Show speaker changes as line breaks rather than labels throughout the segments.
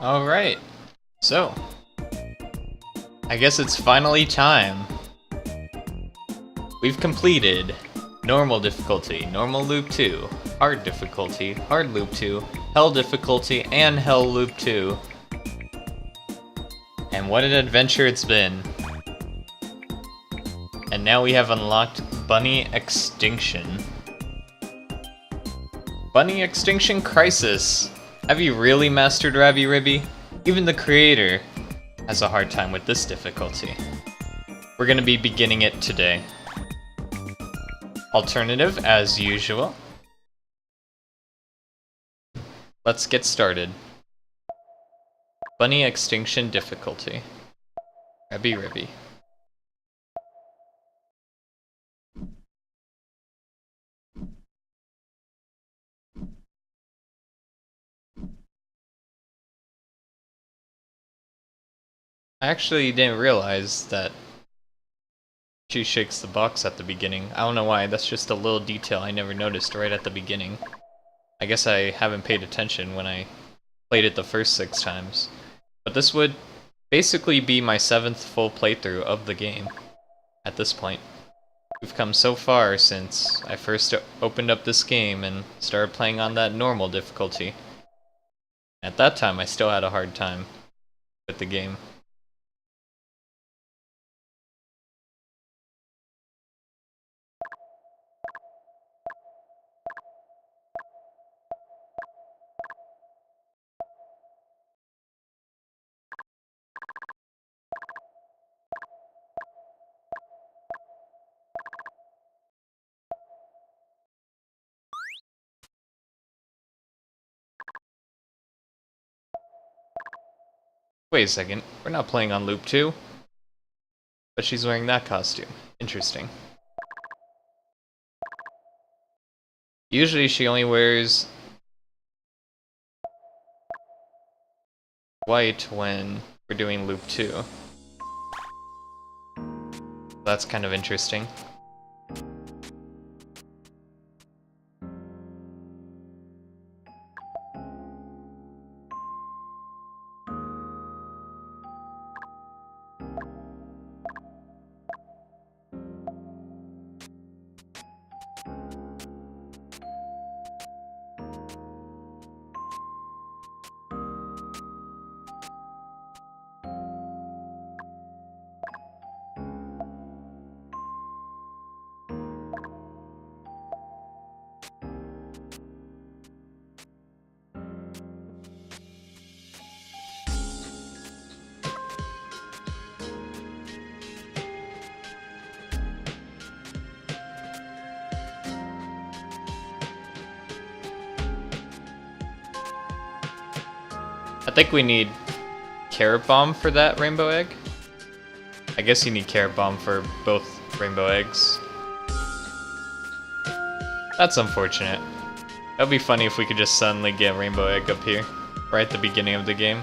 Alright, so I guess it's finally time. We've completed normal difficulty, normal loop 2, hard difficulty, hard loop 2, hell difficulty, and hell loop 2. And what an adventure it's been. And now we have unlocked Bunny Extinction. Bunny Extinction Crisis! Have you really mastered Rabi-Ribi? Even the creator has a hard time with this difficulty. We're gonna be beginning it today. Alternative, as usual. Let's get started. Bunny Extinction difficulty. Rabi-Ribi. I actually didn't realize that she shakes the box at the beginning. I don't know why, that's just a little detail I never noticed right at the beginning. I guess I haven't paid attention when I played it the first 6 times. But this would basically be my 7th full playthrough of the game at this point. We've come so far since I first opened up this game and started playing on that normal difficulty. At that time I still had a hard time with the game. Wait a second, we're not playing on loop 2? But she's wearing that costume. Interesting. Usually she only wears white when we're doing loop 2. That's kind of interesting. I think we need Carrot Bomb for that rainbow egg. I guess you need Carrot Bomb for both rainbow eggs. That's unfortunate. That would be funny if we could just suddenly get rainbow egg up here, right at the beginning of the game.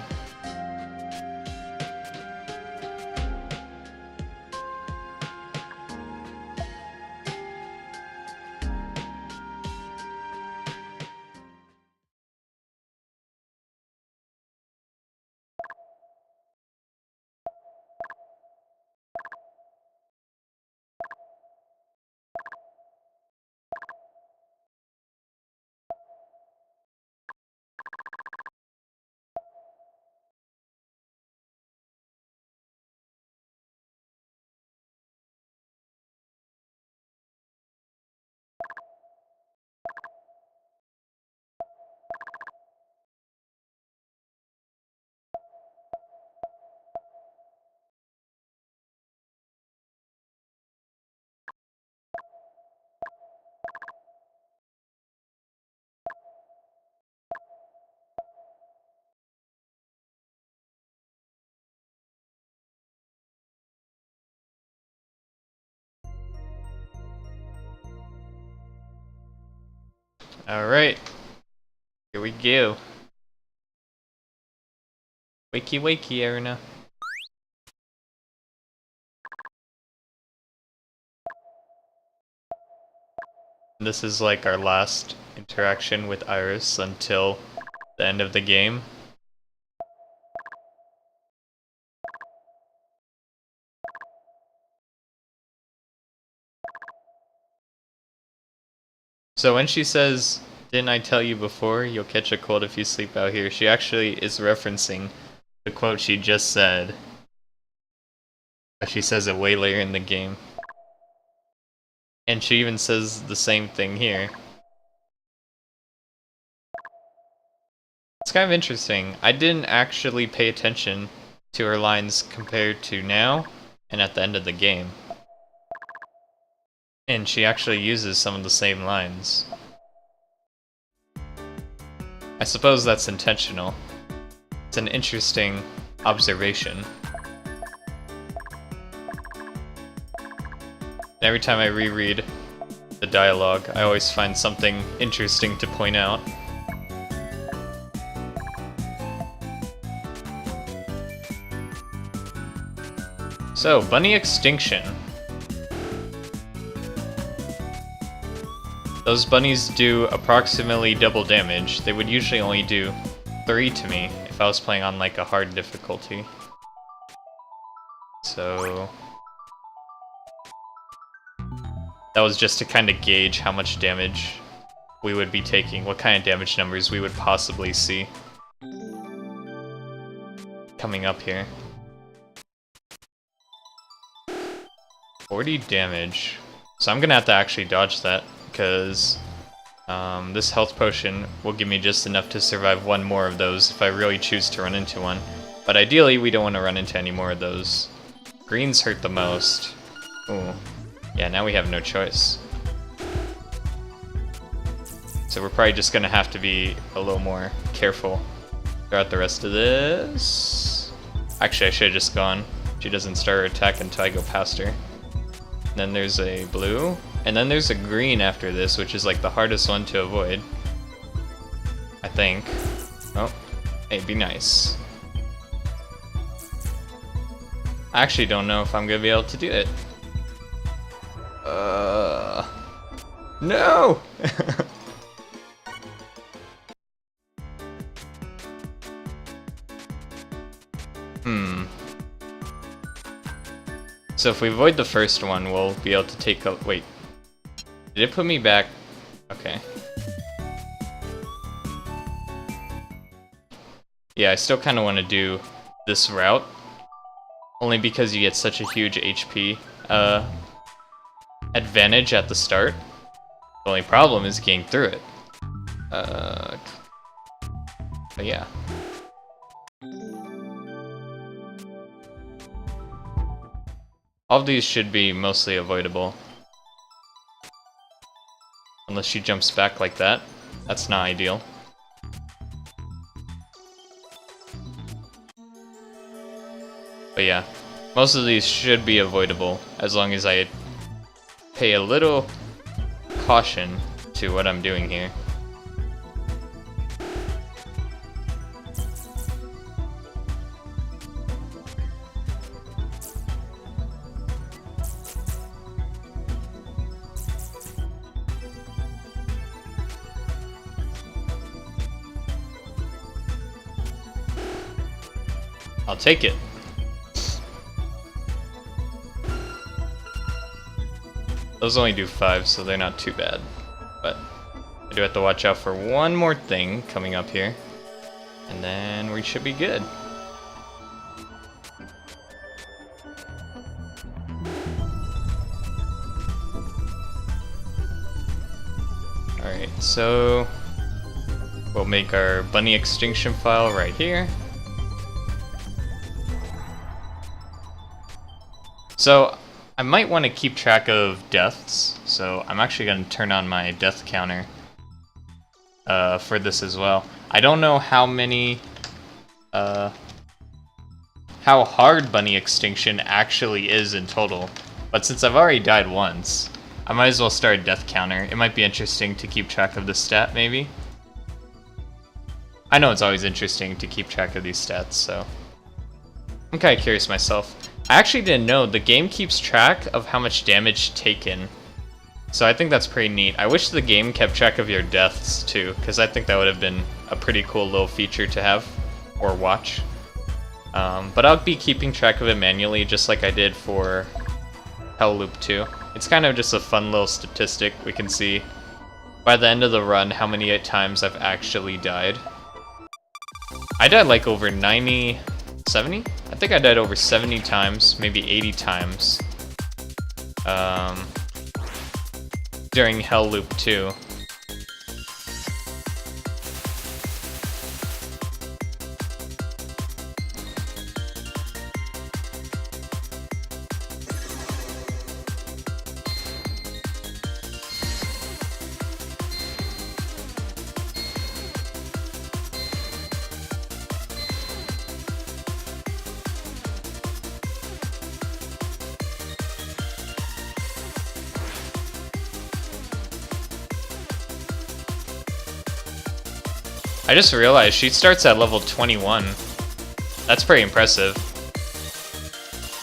Alright, here we go. Wakey wakey, Erina. This is like our last interaction with Iris until the end of the game. So when she says, "Didn't I tell you before, you'll catch a cold if you sleep out here," she actually is referencing the quote she just said. She says it way later in the game. And she even says the same thing here. It's kind of interesting. I didn't actually pay attention to her lines compared to now and at the end of the game. And she actually uses some of the same lines. I suppose that's intentional. It's an interesting observation. Every time I reread the dialogue, I always find something interesting to point out. So, bunny extinction. Those bunnies do approximately double damage. They would usually only do 3 to me if I was playing on like a hard difficulty. So that was just to kind of gauge how much damage we would be taking, what kind of damage numbers we would possibly see coming up here. 40 damage. So I'm gonna have to actually dodge that, because this health potion will give me just enough to survive one more of those if I really choose to run into one. But ideally, we don't want to run into any more of those. Greens hurt the most. Ooh. Yeah, now we have no choice. So we're probably just gonna have to be a little more careful throughout the rest of this. Actually, I should have just gone. She doesn't start her attack until I go past her. Then there's a blue, and then there's a green after this, which is like the hardest one to avoid. I think. Oh, hey, be nice. I actually don't know if I'm gonna be able to do it. No! So if we avoid the first one, we'll be able to take a... Wait. Did it put me back? Okay. Yeah, I still kind of want to do this route. Only because you get such a huge HP advantage at the start. The only problem is getting through it. But yeah. All of these should be mostly avoidable. Unless she jumps back like that. That's not ideal. But yeah, most of these should be avoidable as long as I pay a little caution to what I'm doing here. I'll take it. Those only do 5, so they're not too bad. But I do have to watch out for one more thing coming up here. And then we should be good. Alright, so we'll make our bunny extinction file right here. So I might want to keep track of deaths, so I'm actually going to turn on my death counter for this as well. I don't know how many, how hard bunny extinction actually is in total, but since I've already died once, I might as well start a death counter. It might be interesting to keep track of the stat, maybe. I know it's always interesting to keep track of these stats, so I'm kind of curious myself. I actually didn't know, the game keeps track of how much damage taken. So I think that's pretty neat. I wish the game kept track of your deaths too, because I think that would have been a pretty cool little feature to have, or watch. But I'll be keeping track of it manually, just like I did for Hell Loop 2. It's kind of just a fun little statistic. We can see by the end of the run how many times I've actually died. I died like over 90, 70? I think I died over 70 times, maybe 80 times. During Hell Loop 2. I just realized she starts at level 21. That's pretty impressive.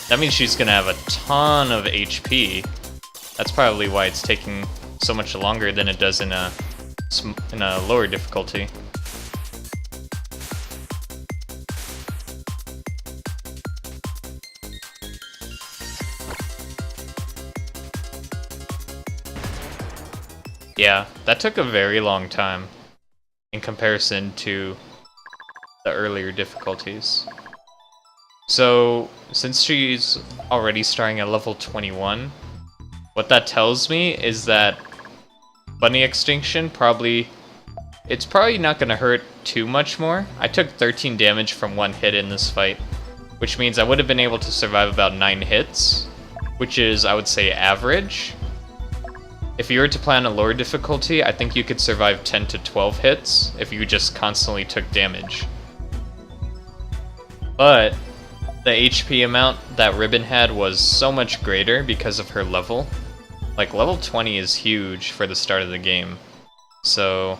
That means she's gonna have a ton of HP. That's probably why it's taking so much longer than it does in a lower difficulty. Yeah, that took a very long time in comparison to the earlier difficulties. So, since she's already starting at level 21, what that tells me is that Bunny Extinction it's probably not going to hurt too much more. I took 13 damage from one hit in this fight, which means I would have been able to survive about 9 hits, which is, I would say, average. If you were to play on a lower difficulty, I think you could survive 10 to 12 hits if you just constantly took damage. But the HP amount that Ribbon had was so much greater because of her level. Like, level 20 is huge for the start of the game. So,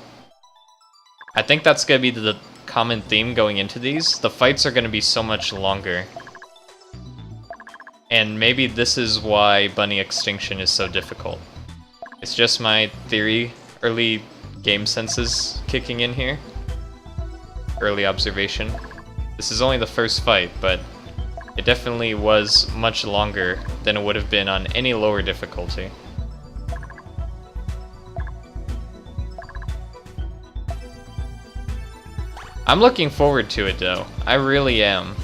I think that's going to be the common theme going into these. The fights are going to be so much longer. And maybe this is why Bunny Extinction is so difficult. It's just my theory, early game senses kicking in here. Early observation. This is only the first fight, but it definitely was much longer than it would have been on any lower difficulty. I'm looking forward to it though, I really am.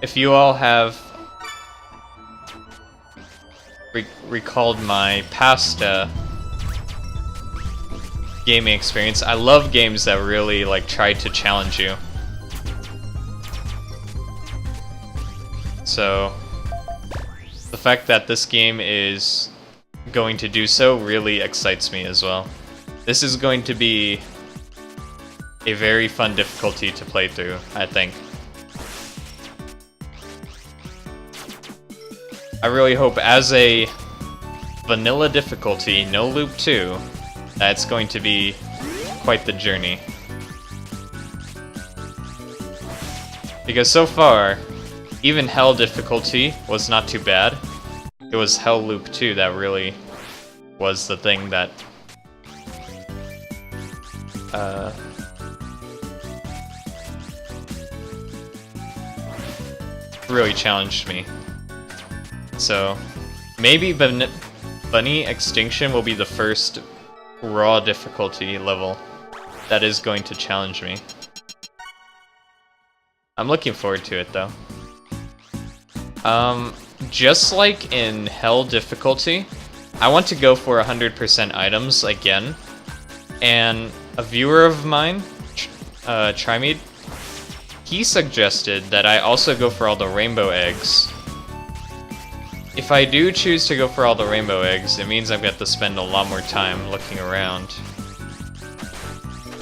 If you all have recalled my past gaming experience, I love games that really try to challenge you. So the fact that this game is going to do so really excites me as well. This is going to be a very fun difficulty to play through, I think. I really hope as a vanilla difficulty, no loop 2, that it's going to be quite the journey. Because so far, even Hell difficulty was not too bad. It was Hell Loop 2 that really was the thing that really challenged me. So, maybe Bunny Extinction will be the first raw difficulty level that is going to challenge me. I'm looking forward to it though. Just like in Hell difficulty, I want to go for 100% items again. And a viewer of mine, Trimede, he suggested that I also go for all the rainbow eggs. If I do choose to go for all the rainbow eggs, it means I've got to spend a lot more time looking around.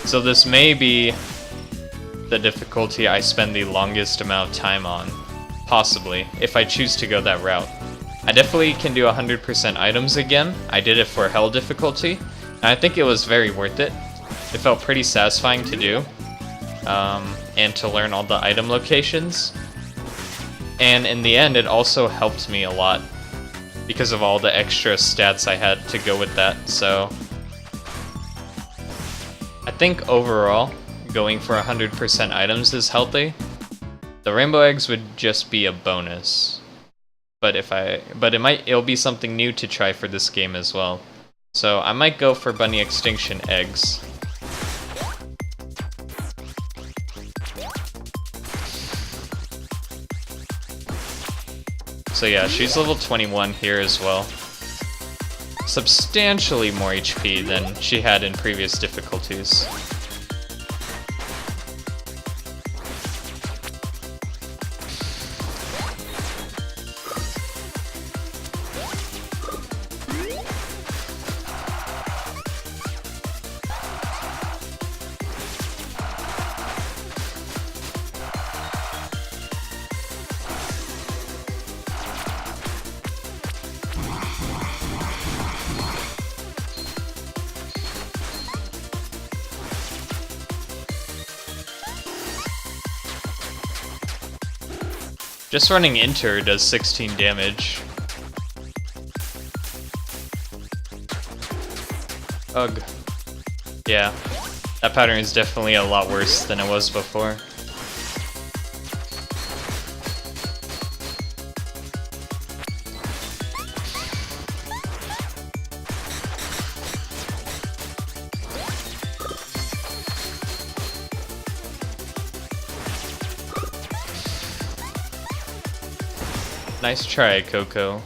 So this may be the difficulty I spend the longest amount of time on. Possibly, if I choose to go that route. I definitely can do 100% items again. I did it for Hell difficulty, and I think it was very worth it. It felt pretty satisfying to do, and to learn all the item locations. And in the end, it also helped me a lot because of all the extra stats I had to go with that. So think overall, going for 100% items is healthy. The rainbow eggs would just be a bonus. But it'll be something new to try for this game as well. So I might go for bunny extinction eggs. So yeah, she's level 21 here as well. Substantially more HP than she had in previous difficulties. Just running into her does 16 damage. Ugh. Yeah, that pattern is definitely a lot worse than it was before. Nice try, Coco.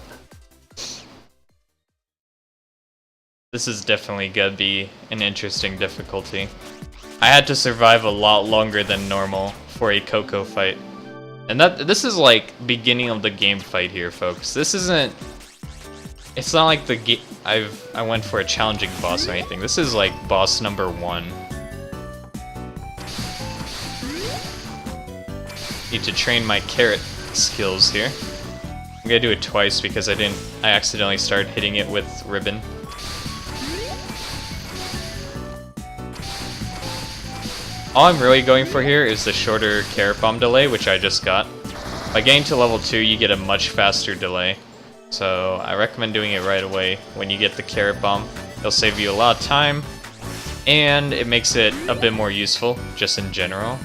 This is definitely gonna be an interesting difficulty. I had to survive a lot longer than normal for a Coco fight. And this is like beginning of the game fight here, folks. This isn't... It's not like I went for a challenging boss or anything. This is like boss number 1. Need to train my carrot skills here. I'm gonna do it twice because I accidentally started hitting it with ribbon. All I'm really going for here is the shorter carrot bomb delay, which I just got. By getting to level 2, you get a much faster delay. So I recommend doing it right away when you get the carrot bomb. It'll save you a lot of time, and it makes it a bit more useful, just in general.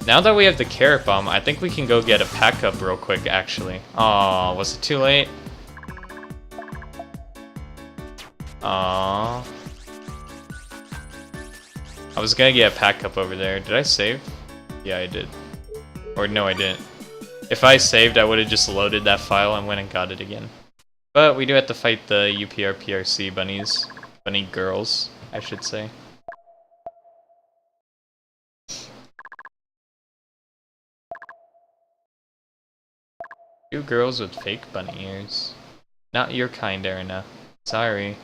Now that we have the carrot bomb, I think we can go get a pack up real quick, actually. Aw, was it too late? Aw. I was gonna get a pack up over there. Did I save? Yeah, I did. Or no, I didn't. If I saved, I would have just loaded that file and went and got it again. But we do have to fight the UPR-PRC bunnies. Bunny girls, I should say. Two girls with fake bunny ears. Not your kind, Erina. Sorry.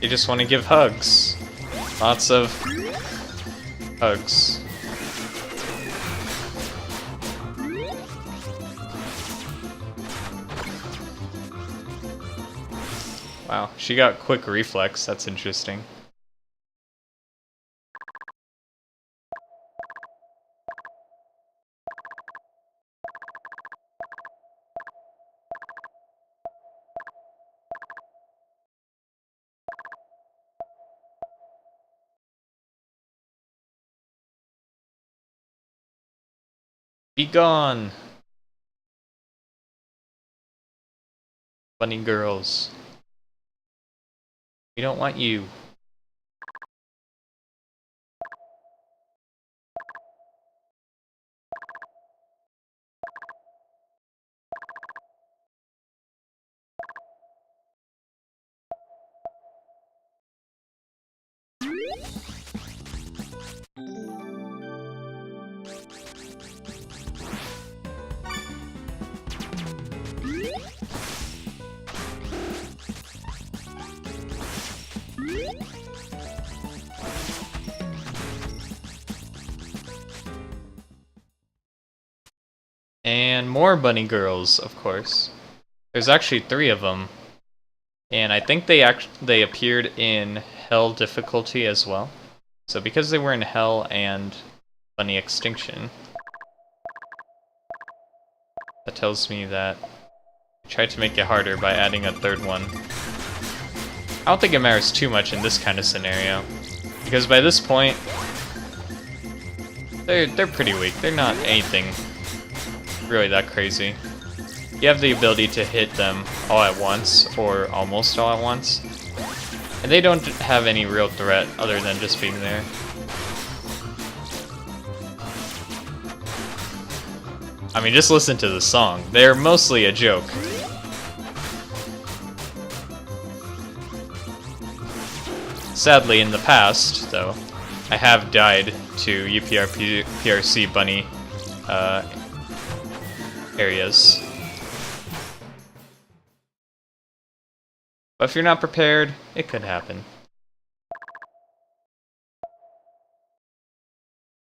You just want to give hugs. Lots of hugs. Wow, she got quick reflex. That's interesting. Be gone! Bunny girls. We don't want you. And more bunny girls, of course. There's actually 3 of them. And I think they appeared in Hell difficulty as well. So because they were in Hell and Bunny Extinction, that tells me that I tried to make it harder by adding a 3rd one. I don't think it matters too much in this kind of scenario, because by this point, they're pretty weak. They're not anything really that crazy. You have the ability to hit them all at once, or almost all at once, and they don't have any real threat other than just being there. I mean, just listen to the song. They're mostly a joke. Sadly, in the past, though, I have died to UPRC bunny areas. But if you're not prepared, it could happen.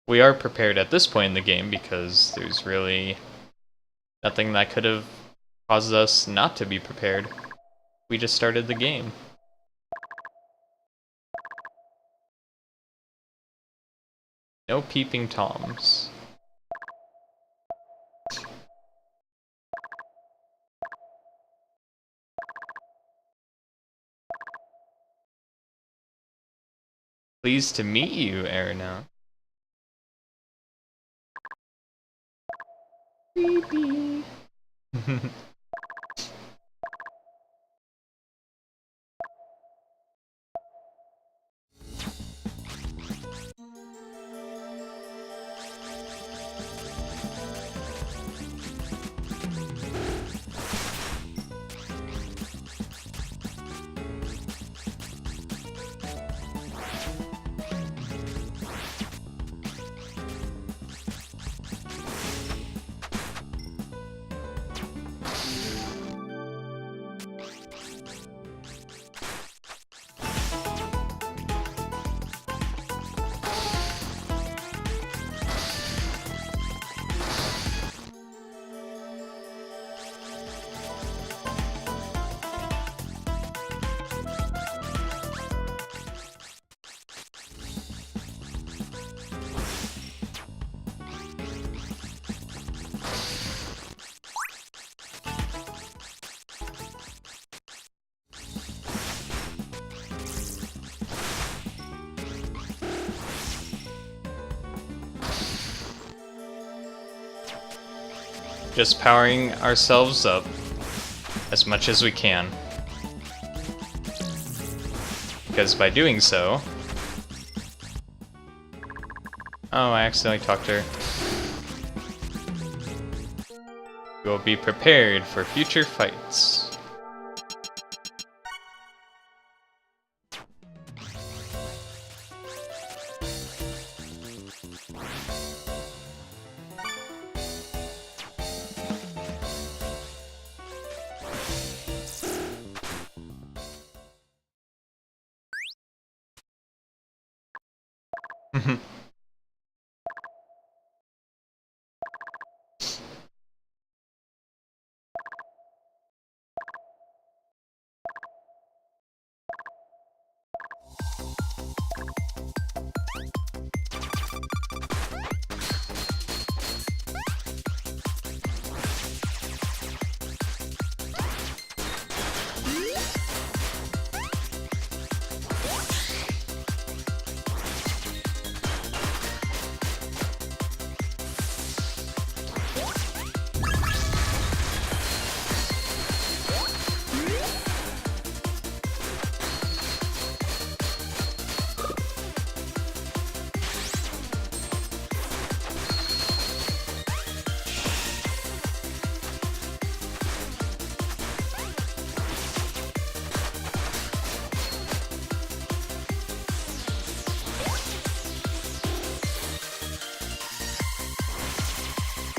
We are prepared at this point in the game because there's really nothing that could have caused us not to be prepared. We just started the game. No peeping toms. Pleased to meet you, Arena. Creepy. Just powering ourselves up as much as we can. Because by doing so... Oh, I accidentally talked to her. We will be prepared for future fights.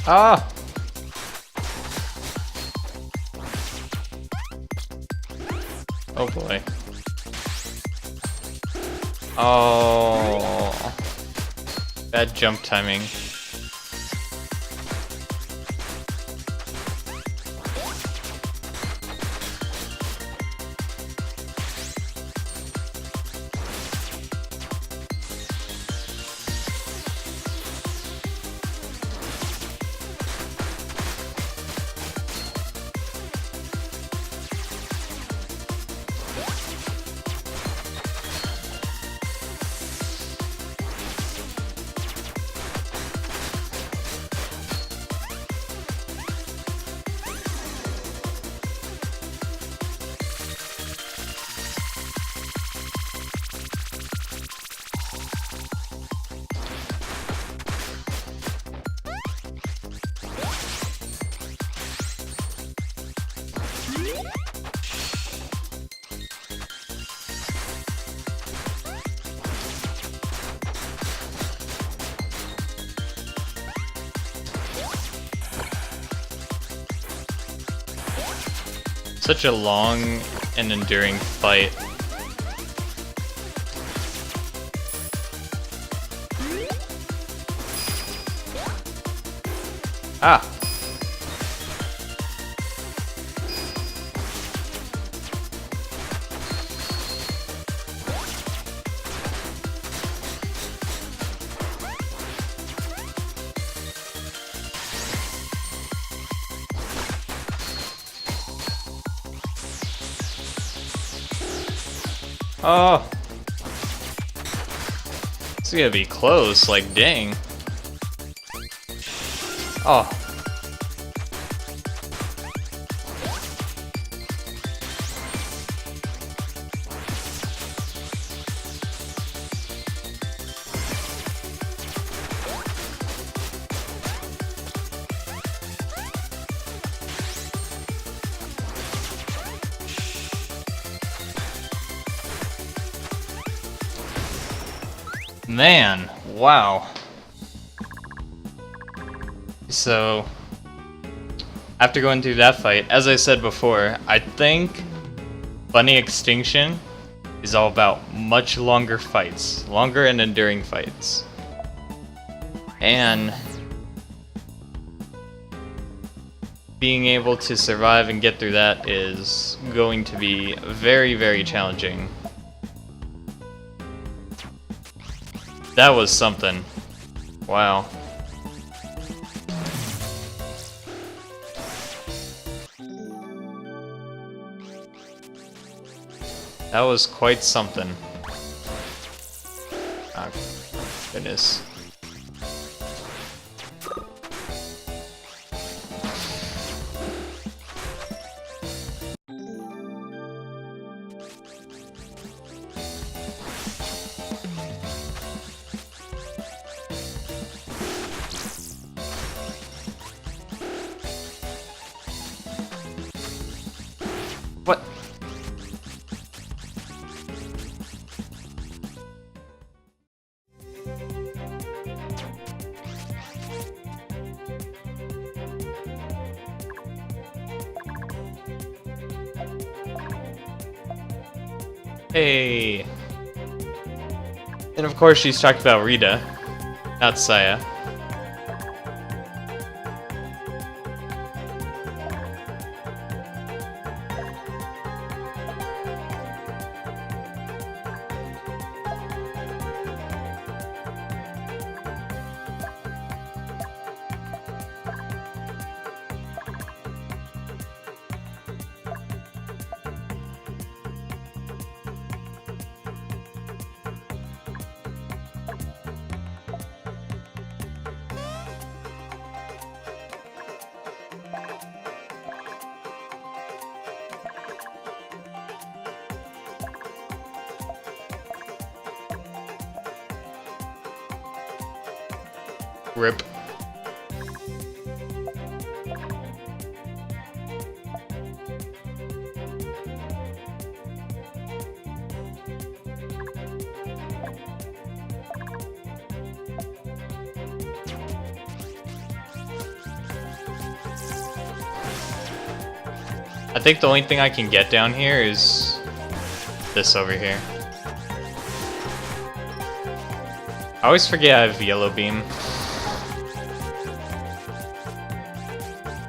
Ah! Oh boy. Oh. Bad jump timing. Such a long and enduring fight. Ah! Oh! This is gonna be close, like dang. Oh. Man, wow. So, after going through that fight, as I said before, I think Bunny Extinction is all about much longer fights, longer and enduring fights. And being able to survive and get through that is going to be very, very challenging. That was something. Wow. That was quite something. Oh, goodness. What? Hey. And of course she's talking about Rita, not Saya. Rip. I think the only thing I can get down here is this over here. I always forget I have Yellow Beam.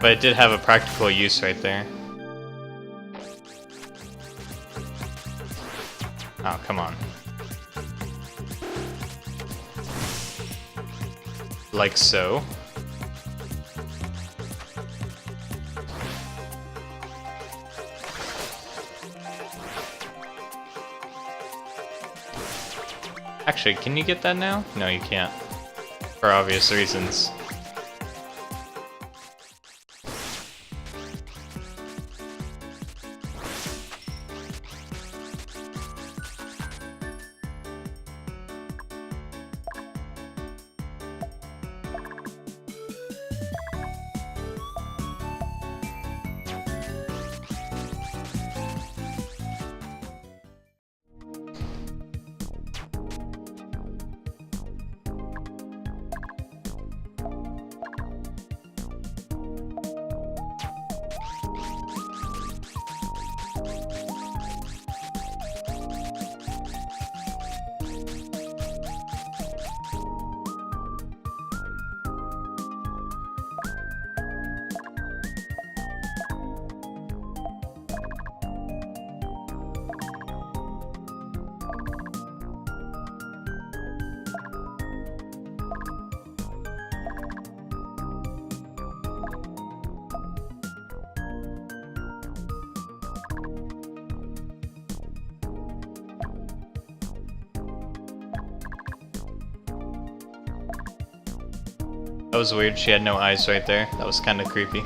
But it did have a practical use right there. Oh, come on. Like so. Actually, can you get that now? No, you can't. For obvious reasons. That was weird, she had no eyes right there. That was kinda creepy.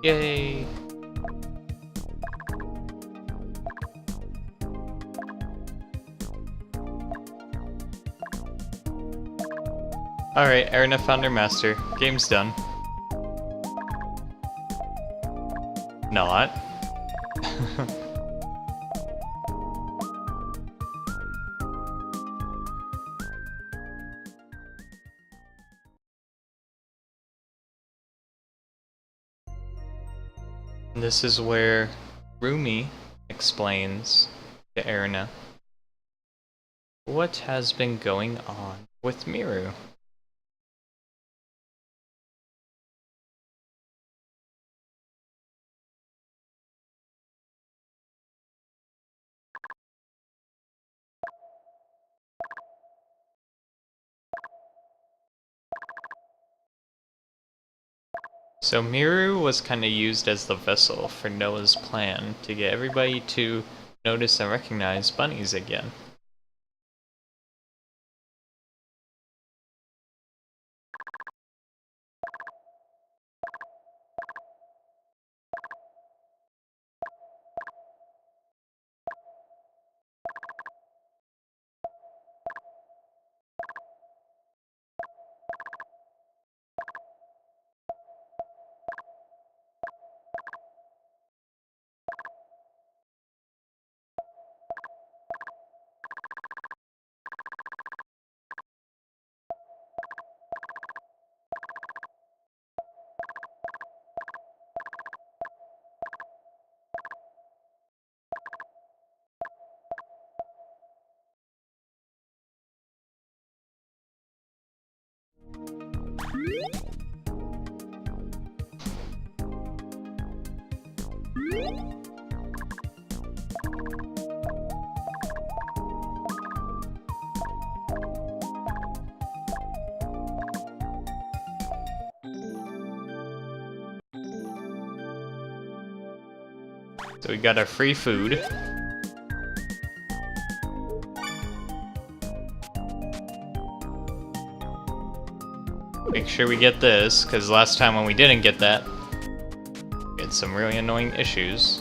Yay! Alright, Erna found her master. Game's done. Not. This is where Rumi explains to Erna what has been going on with Miru. So Miru was kind of used as the vessel for Noah's plan to get everybody to notice and recognize bunnies again. So we got our free food. Make sure we get this, because last time when we didn't get that, we had some really annoying issues.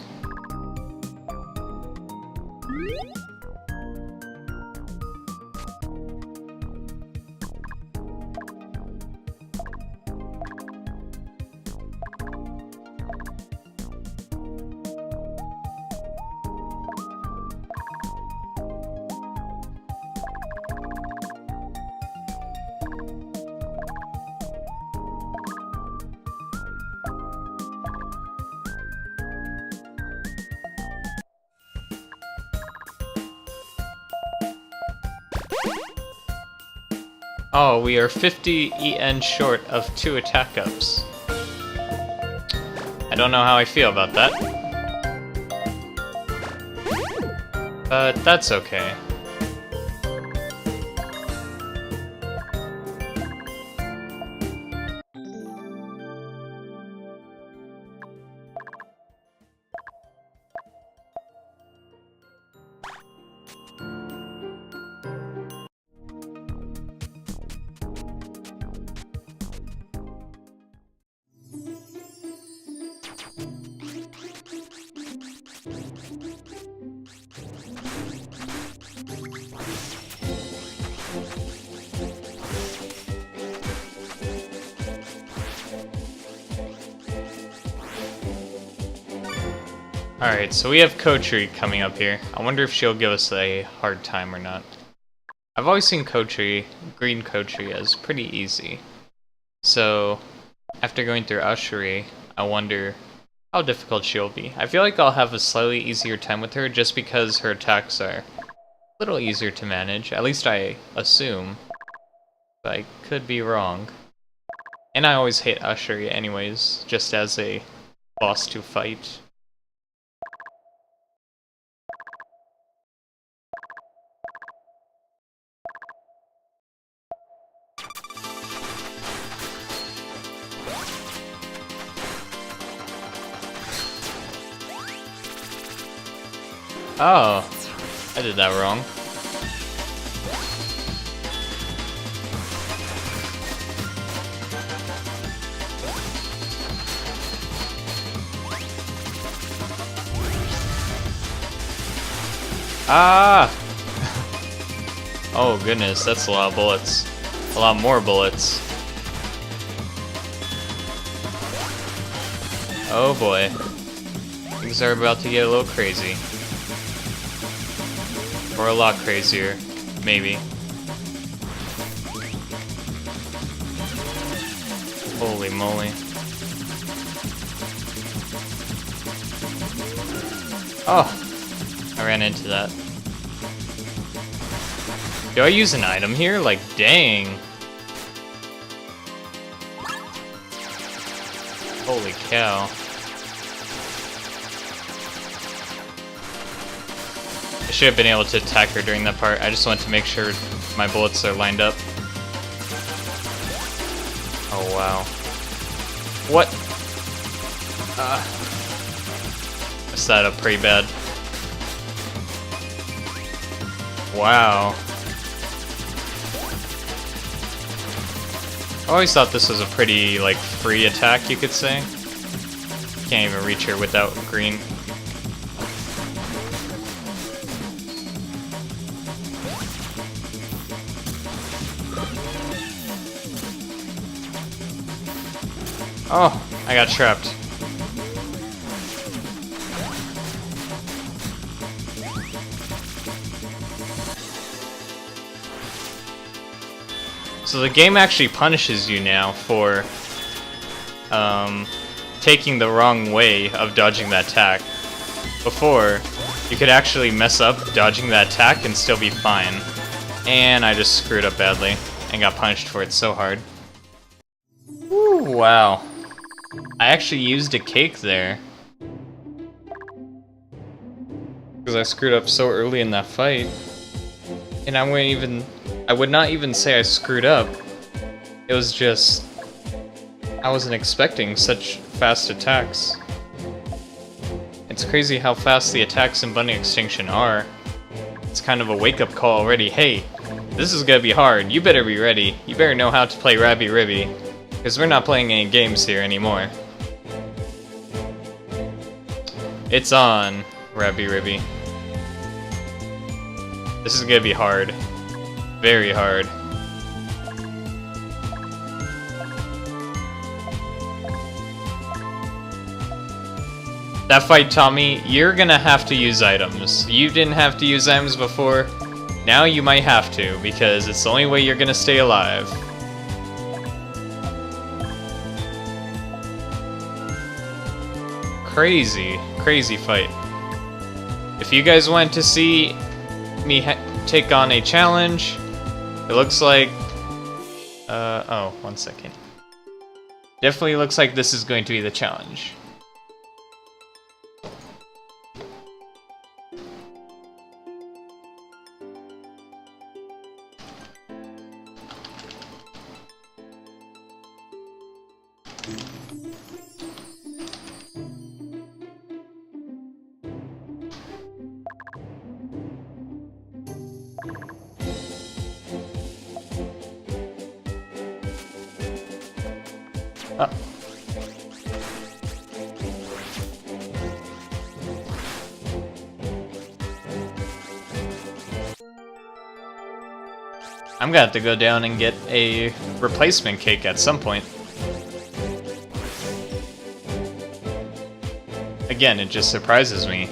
Oh, we are 50 EN short of 2 attack ups. I don't know how I feel about that. But that's okay. Alright, so we have Kotri coming up here. I wonder if she'll give us a hard time or not. I've always seen Kotri, green Kotri, as pretty easy. So, after going through Ashuri, I wonder how difficult she'll be. I feel like I'll have a slightly easier time with her just because her attacks are a little easier to manage. At least I assume. But I could be wrong. And I always hate Ashuri anyways, just as a boss to fight. Oh, I did that wrong. Ah! Oh goodness, that's a lot of bullets. A lot more bullets. Oh boy. Things are about to get a little crazy. Or a lot crazier, maybe. Holy moly. Oh, I ran into that. Do I use an item here? Like, dang. Holy cow. I should have been able to attack her during that part. I just want to make sure my bullets are lined up. Oh, wow. What? Messed that up pretty bad. Wow. I always thought this was a pretty, like, free attack, you could say. Can't even reach her without green. Oh, I got trapped. So the game actually punishes you now for taking the wrong way of dodging that attack. Before, you could actually mess up dodging that attack and still be fine. And I just screwed up badly and got punished for it so hard. Ooh, wow. I actually used a cake there. Because I screwed up so early in that fight. And I would not even say I screwed up. It was just, I wasn't expecting such fast attacks. It's crazy how fast the attacks in Bunny Extinction are. It's kind of a wake-up call already. Hey, this is gonna be hard. You better be ready. You better know how to play Rabi-Ribi. Because we're not playing any games here anymore. It's on, Rabi-Ribi. This is gonna be hard. Very hard. That fight taught me, you're gonna have to use items. You didn't have to use items before. Now you might have to, because it's the only way you're gonna stay alive. Crazy, crazy fight. If you guys want to see me take on a challenge, it looks like... oh, 1 second. Definitely looks like this is going to be the challenge. I'm gonna have to go down and get a replacement cake at some point. again, it just surprises me.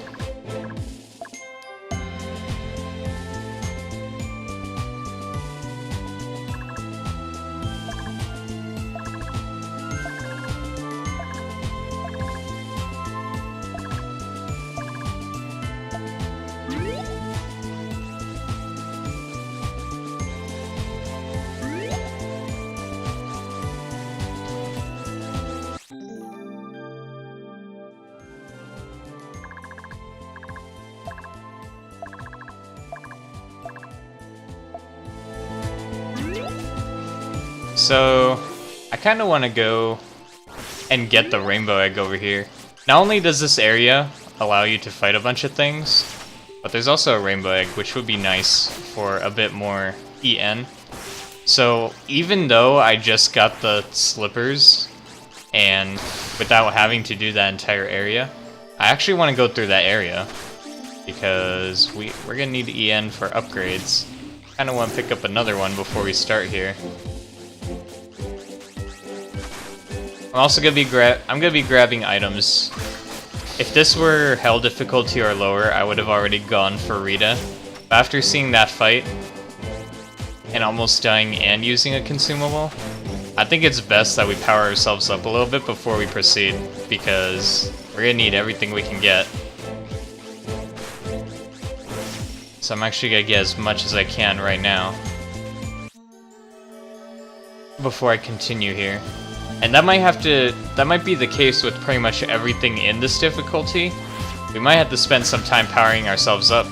So, I kind of want to go and get the rainbow egg over here. Not only does this area allow you to fight a bunch of things, but there's also a rainbow egg, which would be nice for a bit more EN. So, even though I just got the slippers, and without having to do that entire area, I actually want to go through that area, because we're going to need EN for upgrades. Kind of want to pick up another one before we start here. I'm also gonna be grabbing items. If this were hell difficulty or lower, I would have already gone for Rita. But after seeing that fight and almost dying and using a consumable, I think it's best that we power ourselves up a little bit before we proceed, because we're gonna need everything we can get. So I'm actually gonna get as much as I can right now before I continue here. And that might be the case with pretty much everything in this difficulty. We might have to spend some time powering ourselves up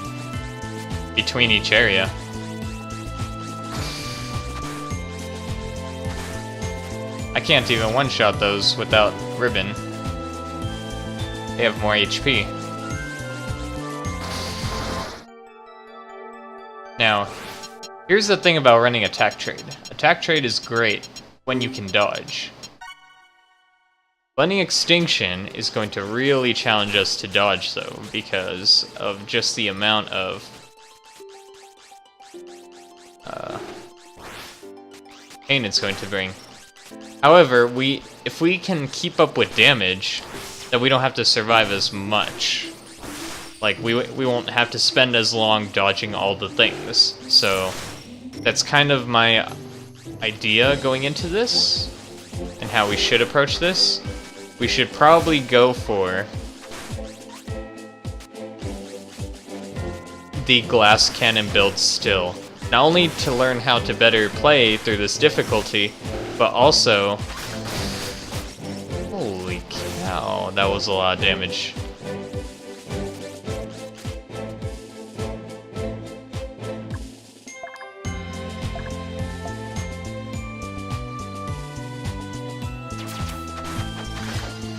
between each area. I can't even one-shot those without Ribbon. They have more HP. Now, here's the thing about running attack trade. Attack trade is great when you can dodge. Running Extinction is going to really challenge us to dodge, though, because of just the amount of pain it's going to bring. However, if we can keep up with damage, then we don't have to survive as much. Like, we won't have to spend as long dodging all the things. So, that's kind of my idea going into this, and how we should approach this. We should probably go for the glass cannon build still. Not only to learn how to better play through this difficulty, but also... Holy cow, that was a lot of damage.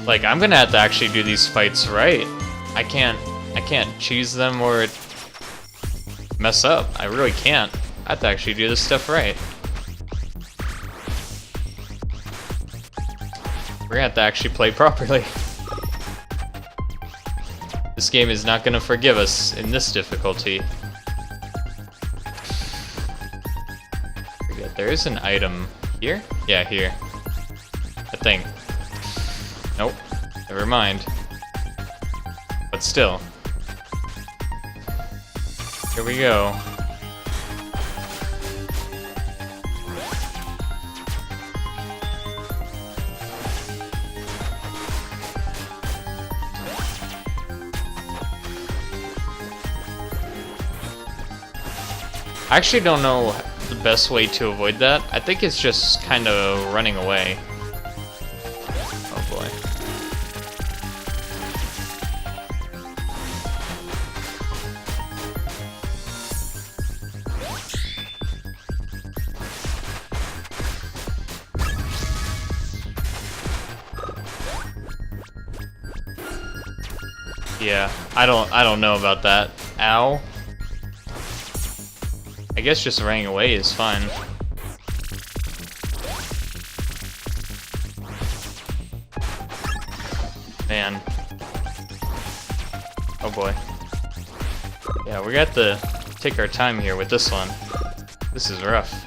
Like, I'm gonna have to actually do these fights right. I can't cheese them or mess up. I really can't. I have to actually do this stuff right. We're gonna have to actually play properly. This game is not gonna forgive us in this difficulty. Forget, there is an item here? Yeah, here. I think. Nope. Never mind. But still. Here we go. I actually don't know the best way to avoid that. I think it's just kind of running away. Oh boy. Yeah, I don't know about that. Ow. I guess just running away is fine. Man. Oh boy. Yeah, we got to take our time here with this one. This is rough.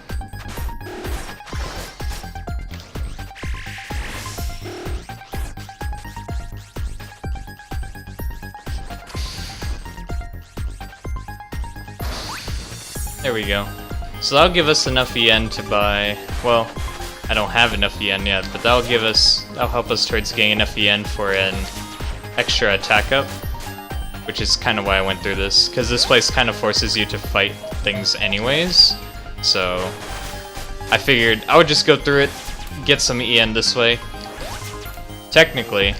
There we go. So that'll give us enough yen to buy, well, I don't have enough yen yet, but that'll help us towards getting enough yen for an extra attack up, which is kind of why I went through this, because this place kind of forces you to fight things anyways, so I figured I would just go through it, get some yen this way. Technically,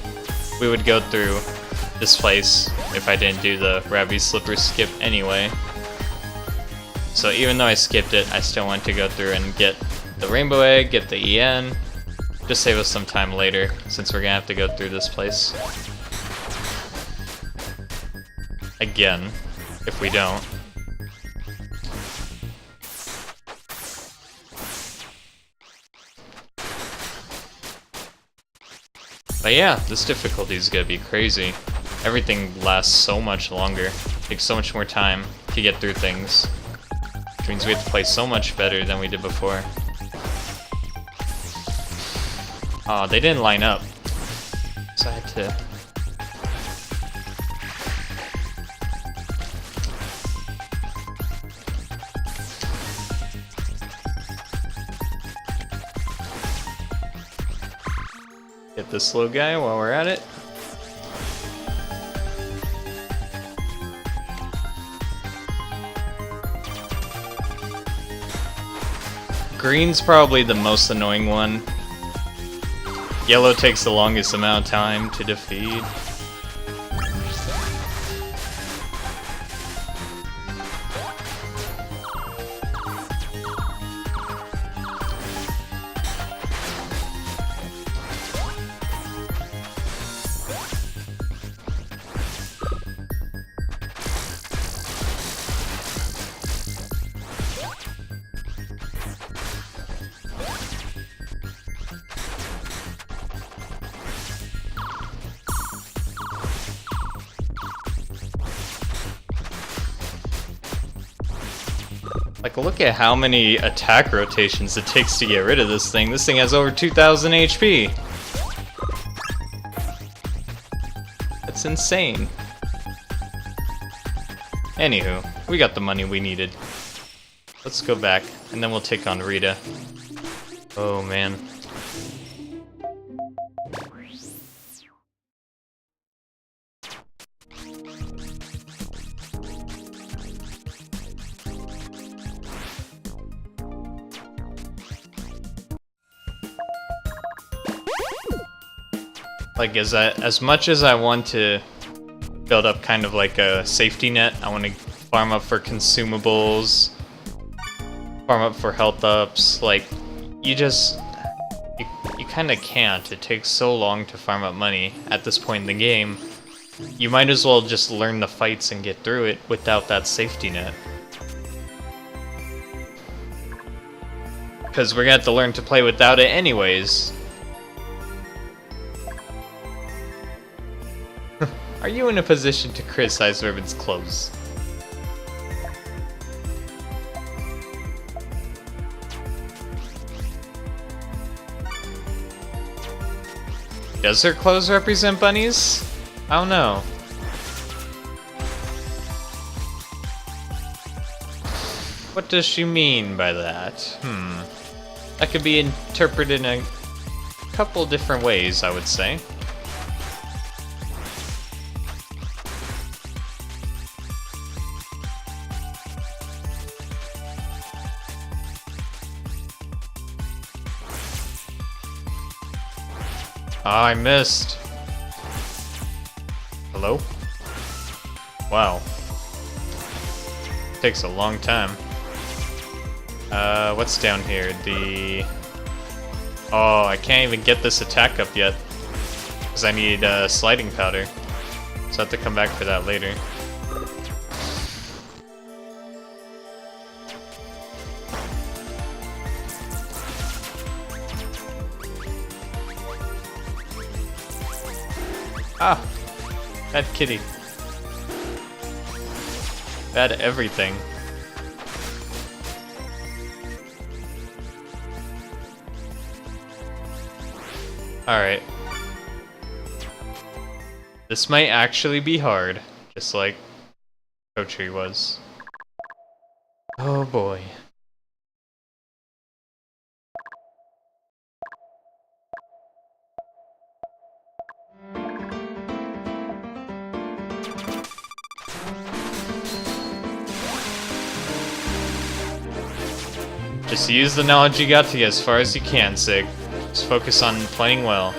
we would go through this place if I didn't do the Rabi Slipper skip anyway. So even though I skipped it, I still want to go through and get the rainbow egg, get the EN, just save us some time later, since we're gonna have to go through this place again, if we don't. But yeah, this difficulty is gonna be crazy. Everything lasts so much longer, takes so much more time to get through things. Which means we have to play so much better than we did before. Aw, they didn't line up. So I had to... Get this little guy while we're at it. Green's probably the most annoying one. Yellow takes the longest amount of time to defeat. Like, look at how many attack rotations it takes to get rid of this thing. This thing has over 2,000 HP. That's insane. Anywho, we got the money we needed. Let's go back, and then we'll take on Rita. Oh, man. Like, as much as I want to build up kind of like a safety net, I want to farm up for consumables, farm up for health ups, like, you kind of can't. It takes so long to farm up money at this point in the game. You might as well just learn the fights and get through it without that safety net. Because we're gonna have to learn to play without it anyways. Are you in a position to criticize Ribbon's clothes? Does her clothes represent bunnies? I don't know. What does she mean by that? That could be interpreted in a couple different ways, I would say. Ah, I missed. Hello? Wow. Takes a long time. What's down here? Oh, I can't even get this attack up yet. Because I need sliding powder. So I have to come back for that later. Ah! Bad kitty. Bad everything. Alright. This might actually be hard, just like Kochi was. Oh boy. Just use the knowledge you got to get as far as you can, Sig. Just focus on playing well.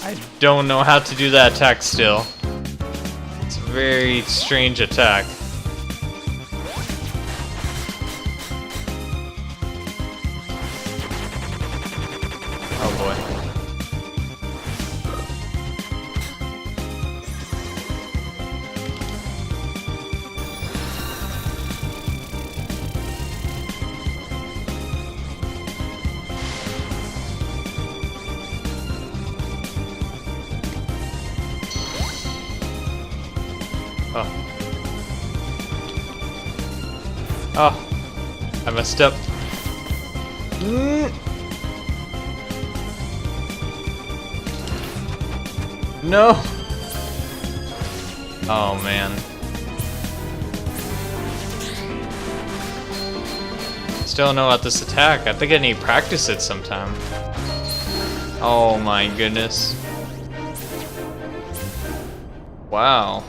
I don't know how to do that attack still. It's a very strange attack. Oh boy. Oh. Oh. I messed up. No! Oh man. Still don't know about this attack. I think I need to practice it sometime. Oh my goodness. Wow.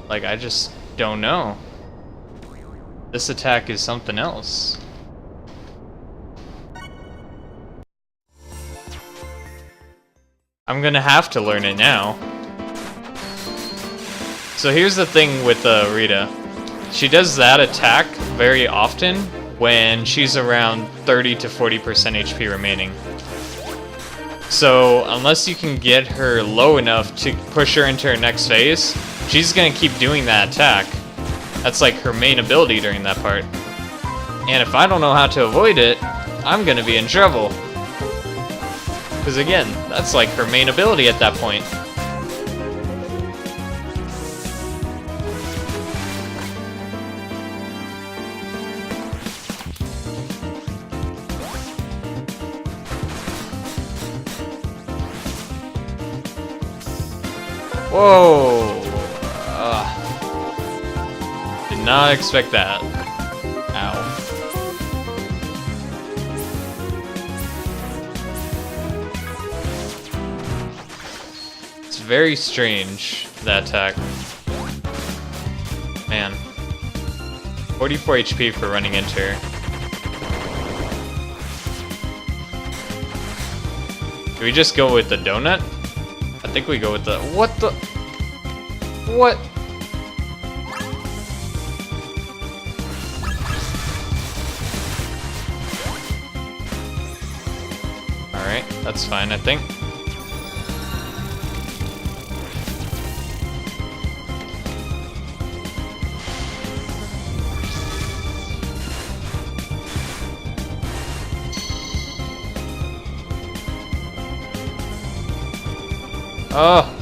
Like, I just don't know. This attack is something else. I'm gonna have to learn it now. So here's the thing with Rita. She does that attack very often when she's around 30 to 40% HP remaining. So unless you can get her low enough to push her into her next phase, she's gonna keep doing that attack. That's like her main ability during that part. And if I don't know how to avoid it, I'm gonna be in trouble. Because again, that's like her main ability at that point. Whoa! Did not expect that. Ow. It's very strange, that attack. Man. 44 HP for running into her. Do we just go with the donut? I think we go with the... What the... What? Alright, that's fine, I think. Oh!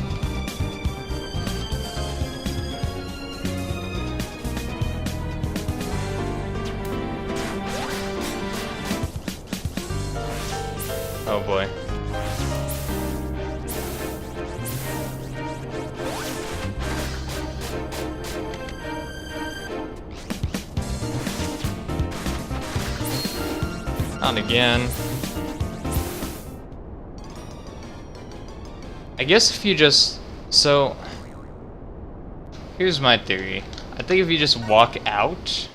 Oh boy. Not again. I guess if you just... So... Here's my theory. I think if you just walk out,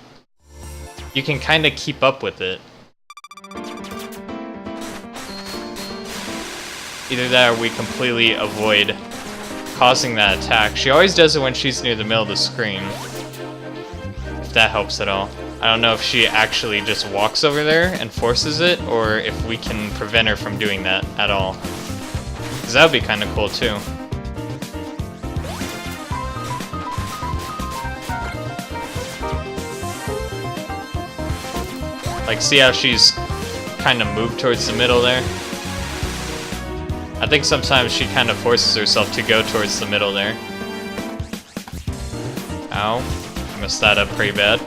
you can kind of keep up with it. Either that or we completely avoid causing that attack. She always does it when she's near the middle of the screen. If that helps at all. I don't know if she actually just walks over there and forces it, or if we can prevent her from doing that at all. Because that would be kind of cool too. Like, see how she's kind of moved towards the middle there? I think sometimes she kind of forces herself to go towards the middle there. Ow. I messed that up pretty bad.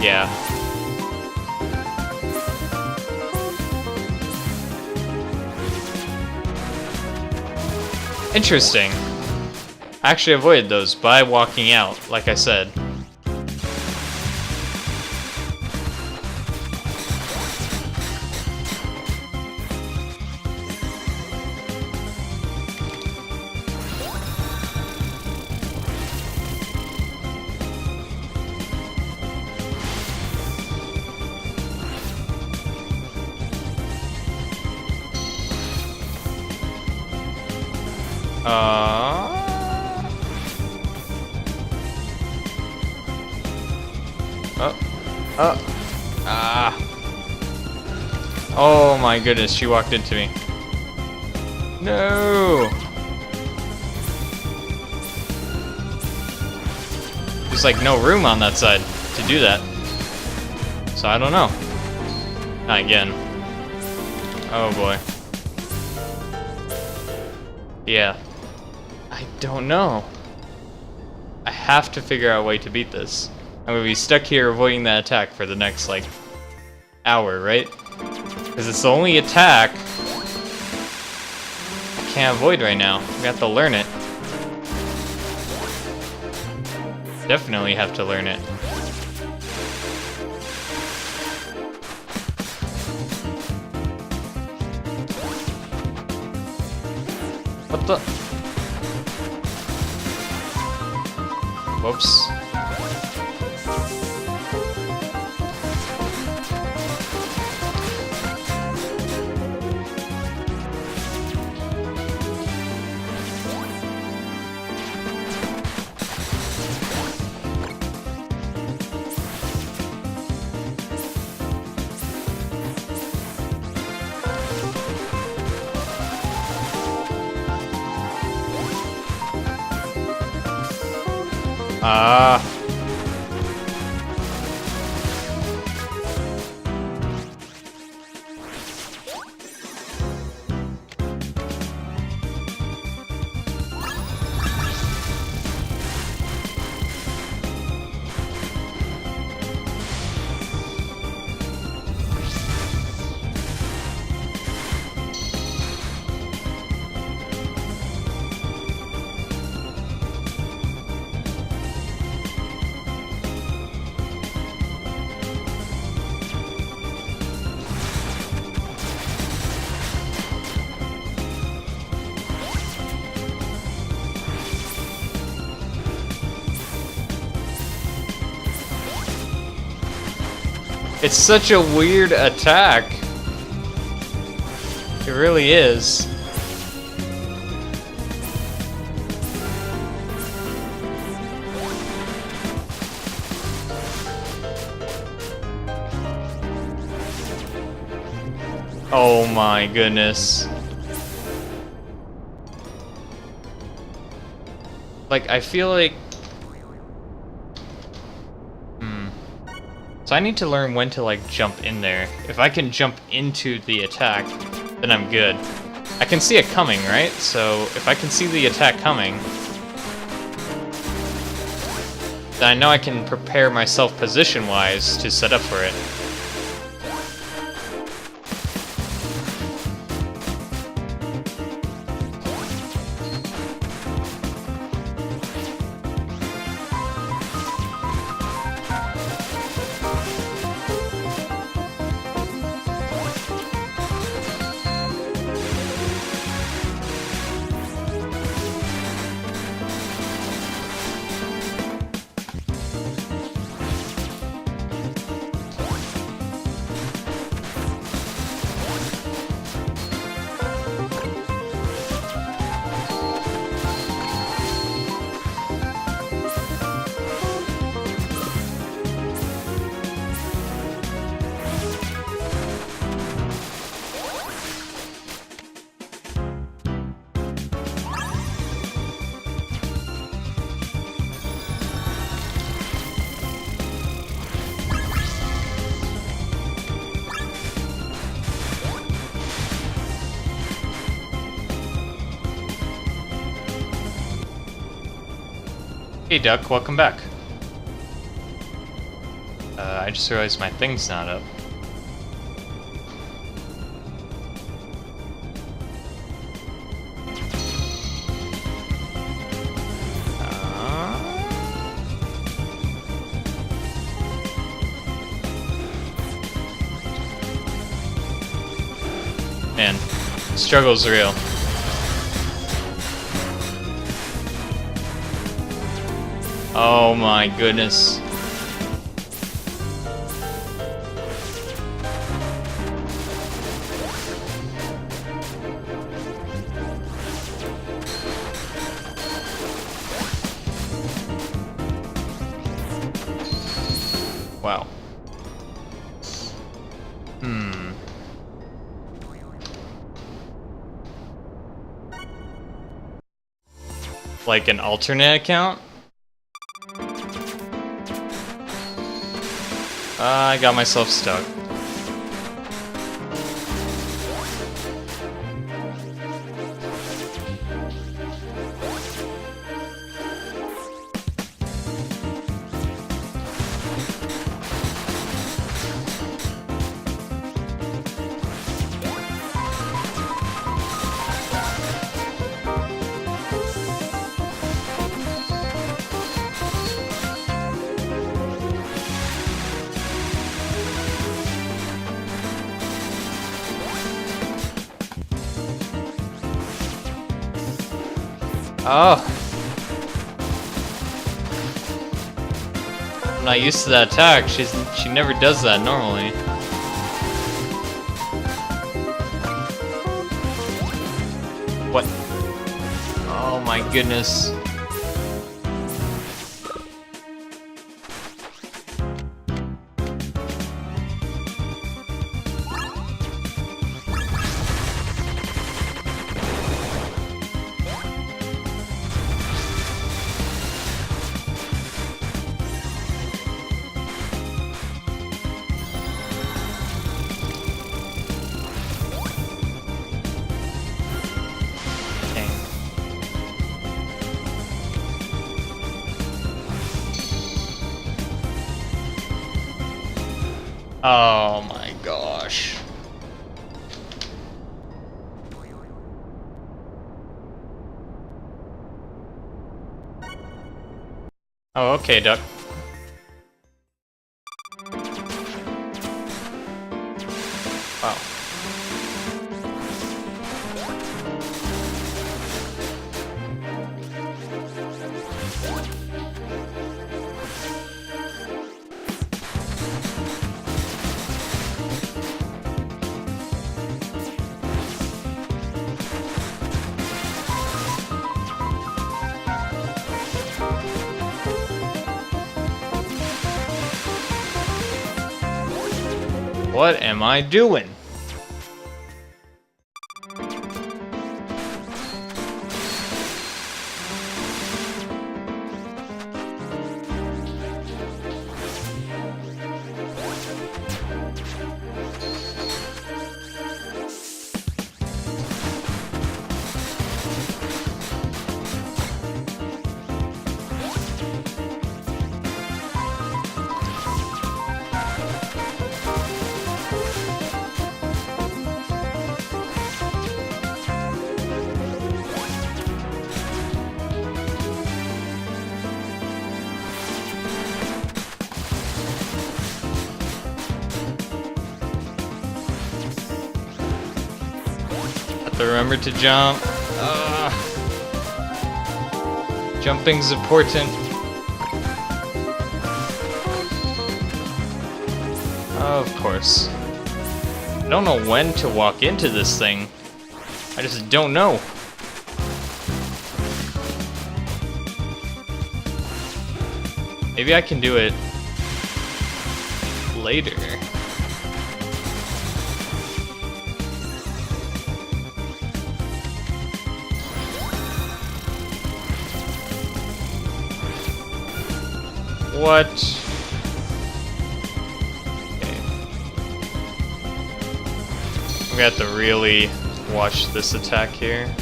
Yeah. Interesting. I actually avoided those by walking out, like I said. Oh my goodness, she walked into me. No! There's like no room on that side to do that. So I don't know. Not again. Oh boy. Yeah. I don't know. I have to figure out a way to beat this. I'm gonna be stuck here avoiding that attack for the next, like, hour, right? Because it's the only attack I can't avoid right now. We have to learn it. Definitely have to learn it. What the? Whoops. Ah. It's such a weird attack. It really is. Oh my goodness. Like, I feel like... So I need to learn when to, like, jump in there. If I can jump into the attack, then I'm good. I can see it coming, right? So if I can see the attack coming, then I know I can prepare myself position-wise to set up for it. Hey Duck, welcome back. I just realized my thing's not up. Man, struggle's real. Oh my goodness. Wow. Like an alternate account? I got myself stuck. Oh. I'm not used to that attack. She never does that normally. What? Oh my goodness. Oh my gosh. Oh, okay, Duck. Wow. What am I doing? Remember to jump. Jumping's important. Of course. I don't know when to walk into this thing. I just don't know. Maybe I can do it later. What? Okay. I'm gonna have to really watch this attack here.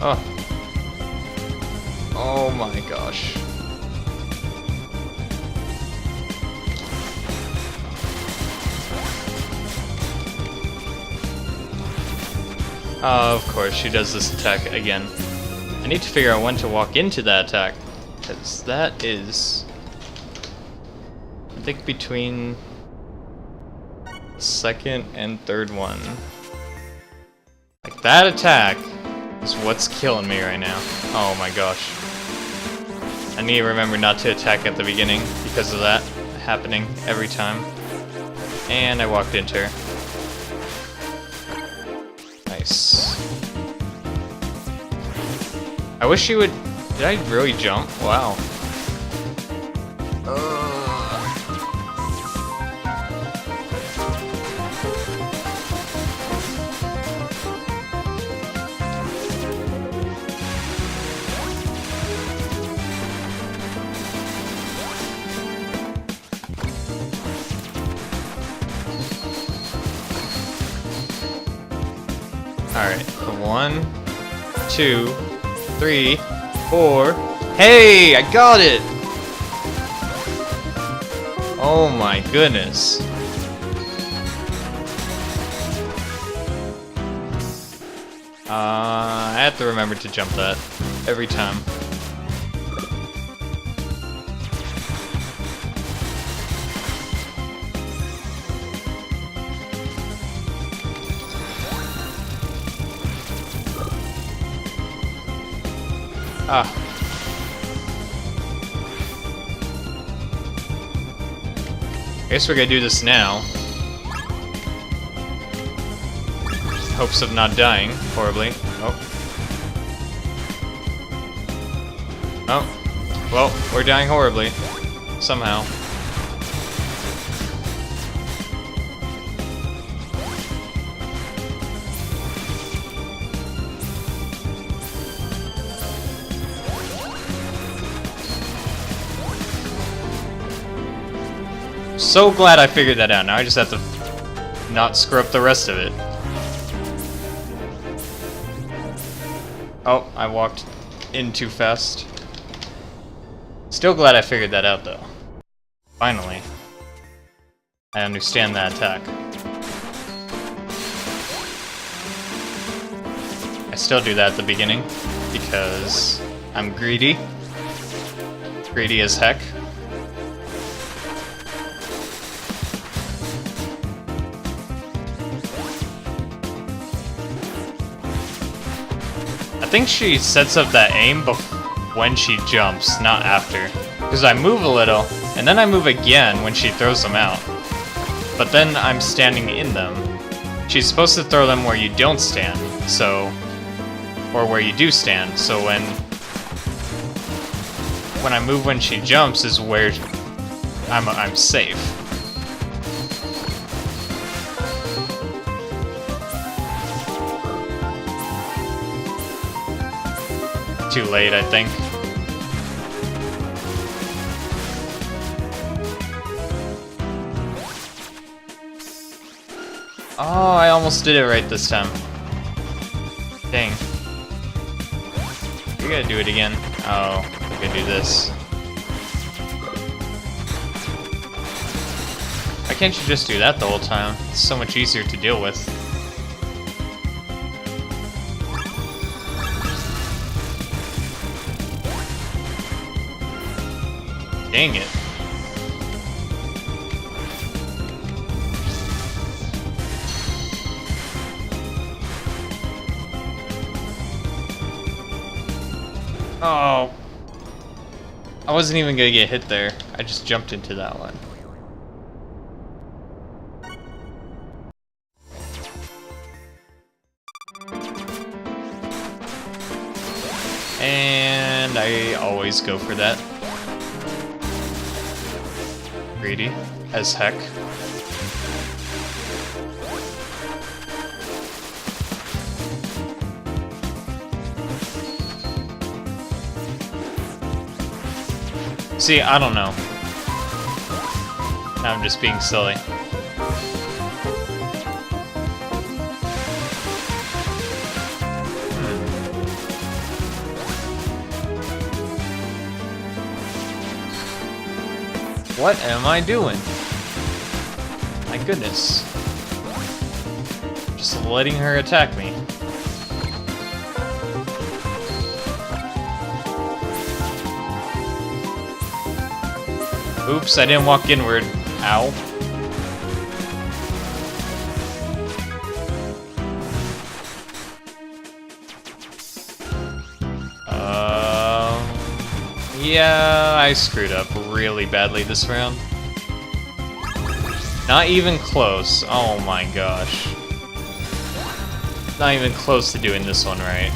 Oh. Oh my gosh. Of course, she does this attack again. I need to figure out when to walk into that attack, because that is, I think, between the second and third one. Like, that attack is what's killing me right now. Oh my gosh. I need to remember not to attack at the beginning because of that happening every time. And I walked into her. Nice. I wish she would... Did I really jump? Wow. Alright, 1, 2, 3, 4. Hey, I got it! Oh my goodness. I have to remember to jump that every time. Ah. I guess we're gonna do this now. Hopes of not dying horribly. Oh. Oh. Well, we're dying horribly. Somehow. So glad I figured that out. Now I just have to not screw up the rest of it. Oh, I walked in too fast. Still glad I figured that out, though. Finally. I understand that attack. I still do that at the beginning, because I'm greedy. Greedy as heck. I think she sets up that aim when she jumps, not after. Because I move a little, and then I move again when she throws them out. But then I'm standing in them. She's supposed to throw them where you don't stand, so... Or where you do stand, so when I move when she jumps is where I'm safe. Too late, I think. Oh, I almost did it right this time. Dang. We gotta do it again. Oh, we gotta do this. Why can't you just do that the whole time? It's so much easier to deal with. Dang it. Oh. I wasn't even gonna get hit there. I just jumped into that one. And I always go for that. Greedy as heck. See, I don't know. Now I'm just being silly. What am I doing? My goodness. Just letting her attack me. Oops, I didn't walk inward. Ow. Yeah, I screwed up really badly this round. Not even close. Oh my gosh. Not even close to doing this one right.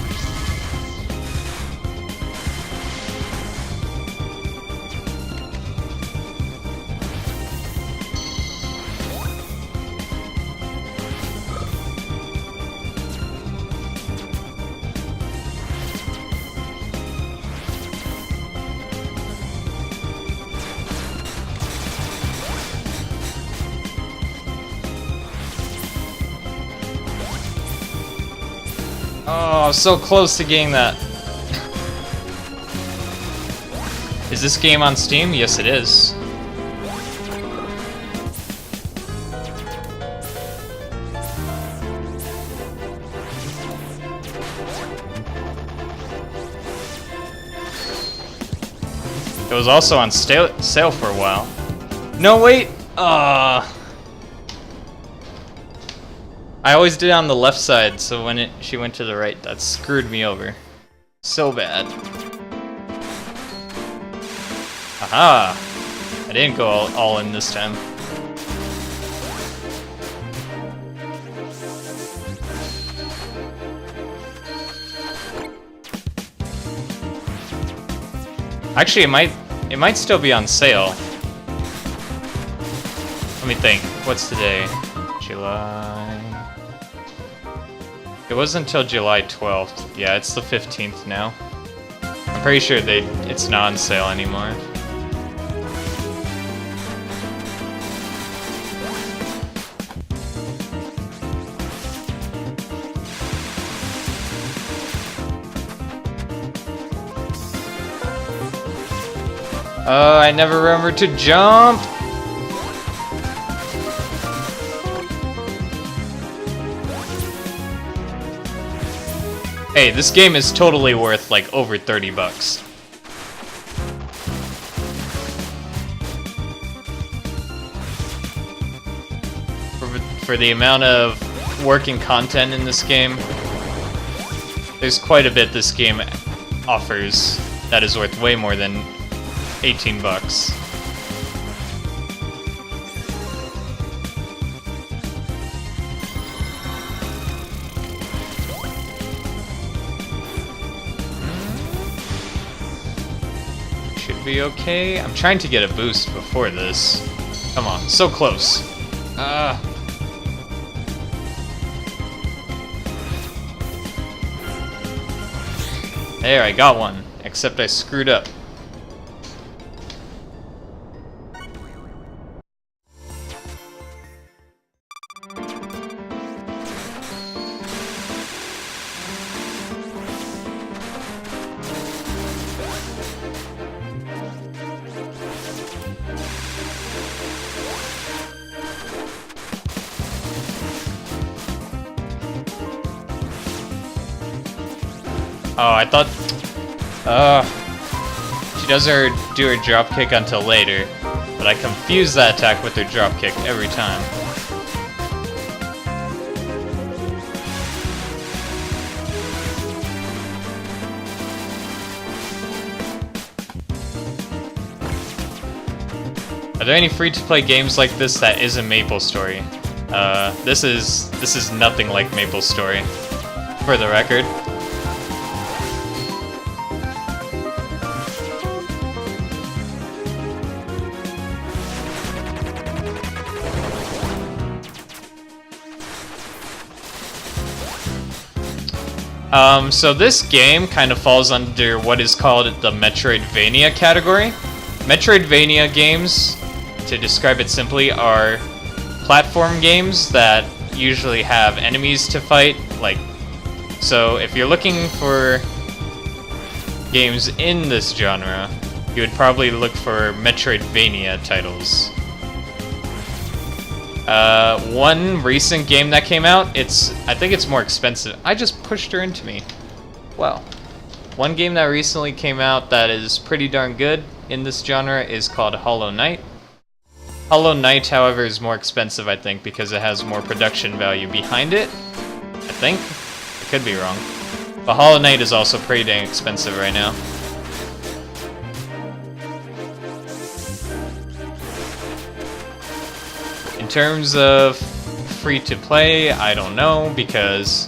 Oh, so close to getting that. Is this game on Steam? Yes, it is. It was also on sale for a while. No, wait! I always did it on the left side, so when she went to the right, that screwed me over. So bad. Aha! I didn't go all in this time. Actually, it might still be on sale. Let me think. What's today? July. It wasn't until July 12th. Yeah, it's the 15th now. I'm pretty sure it's not on sale anymore. I never remembered to jump! Hey, this game is totally worth like over 30 bucks. For the amount of work and content in this game, there's quite a bit this game offers that is worth way more than 18 bucks. Be okay. I'm trying to get a boost before this. Come on, so close. There, I got one. Except I screwed up. Oh, I thought... she does do her drop kick until later, but I confuse that attack with her drop kick every time. Are there any free-to-play games like this that isn't MapleStory? This is nothing like MapleStory, for the record. So this game kind of falls under what is called the Metroidvania category. Metroidvania games, to describe it simply, are platform games that usually have enemies to fight. So if you're looking for games in this genre, you would probably look for Metroidvania titles. One recent game that came out, I think it's more expensive. I just pushed her into me. Wow. One game that recently came out that is pretty darn good in this genre is called Hollow Knight. Hollow Knight, however, is more expensive, I think, because it has more production value behind it. I think. I could be wrong. But Hollow Knight is also pretty dang expensive right now. In terms of free to play, I don't know, because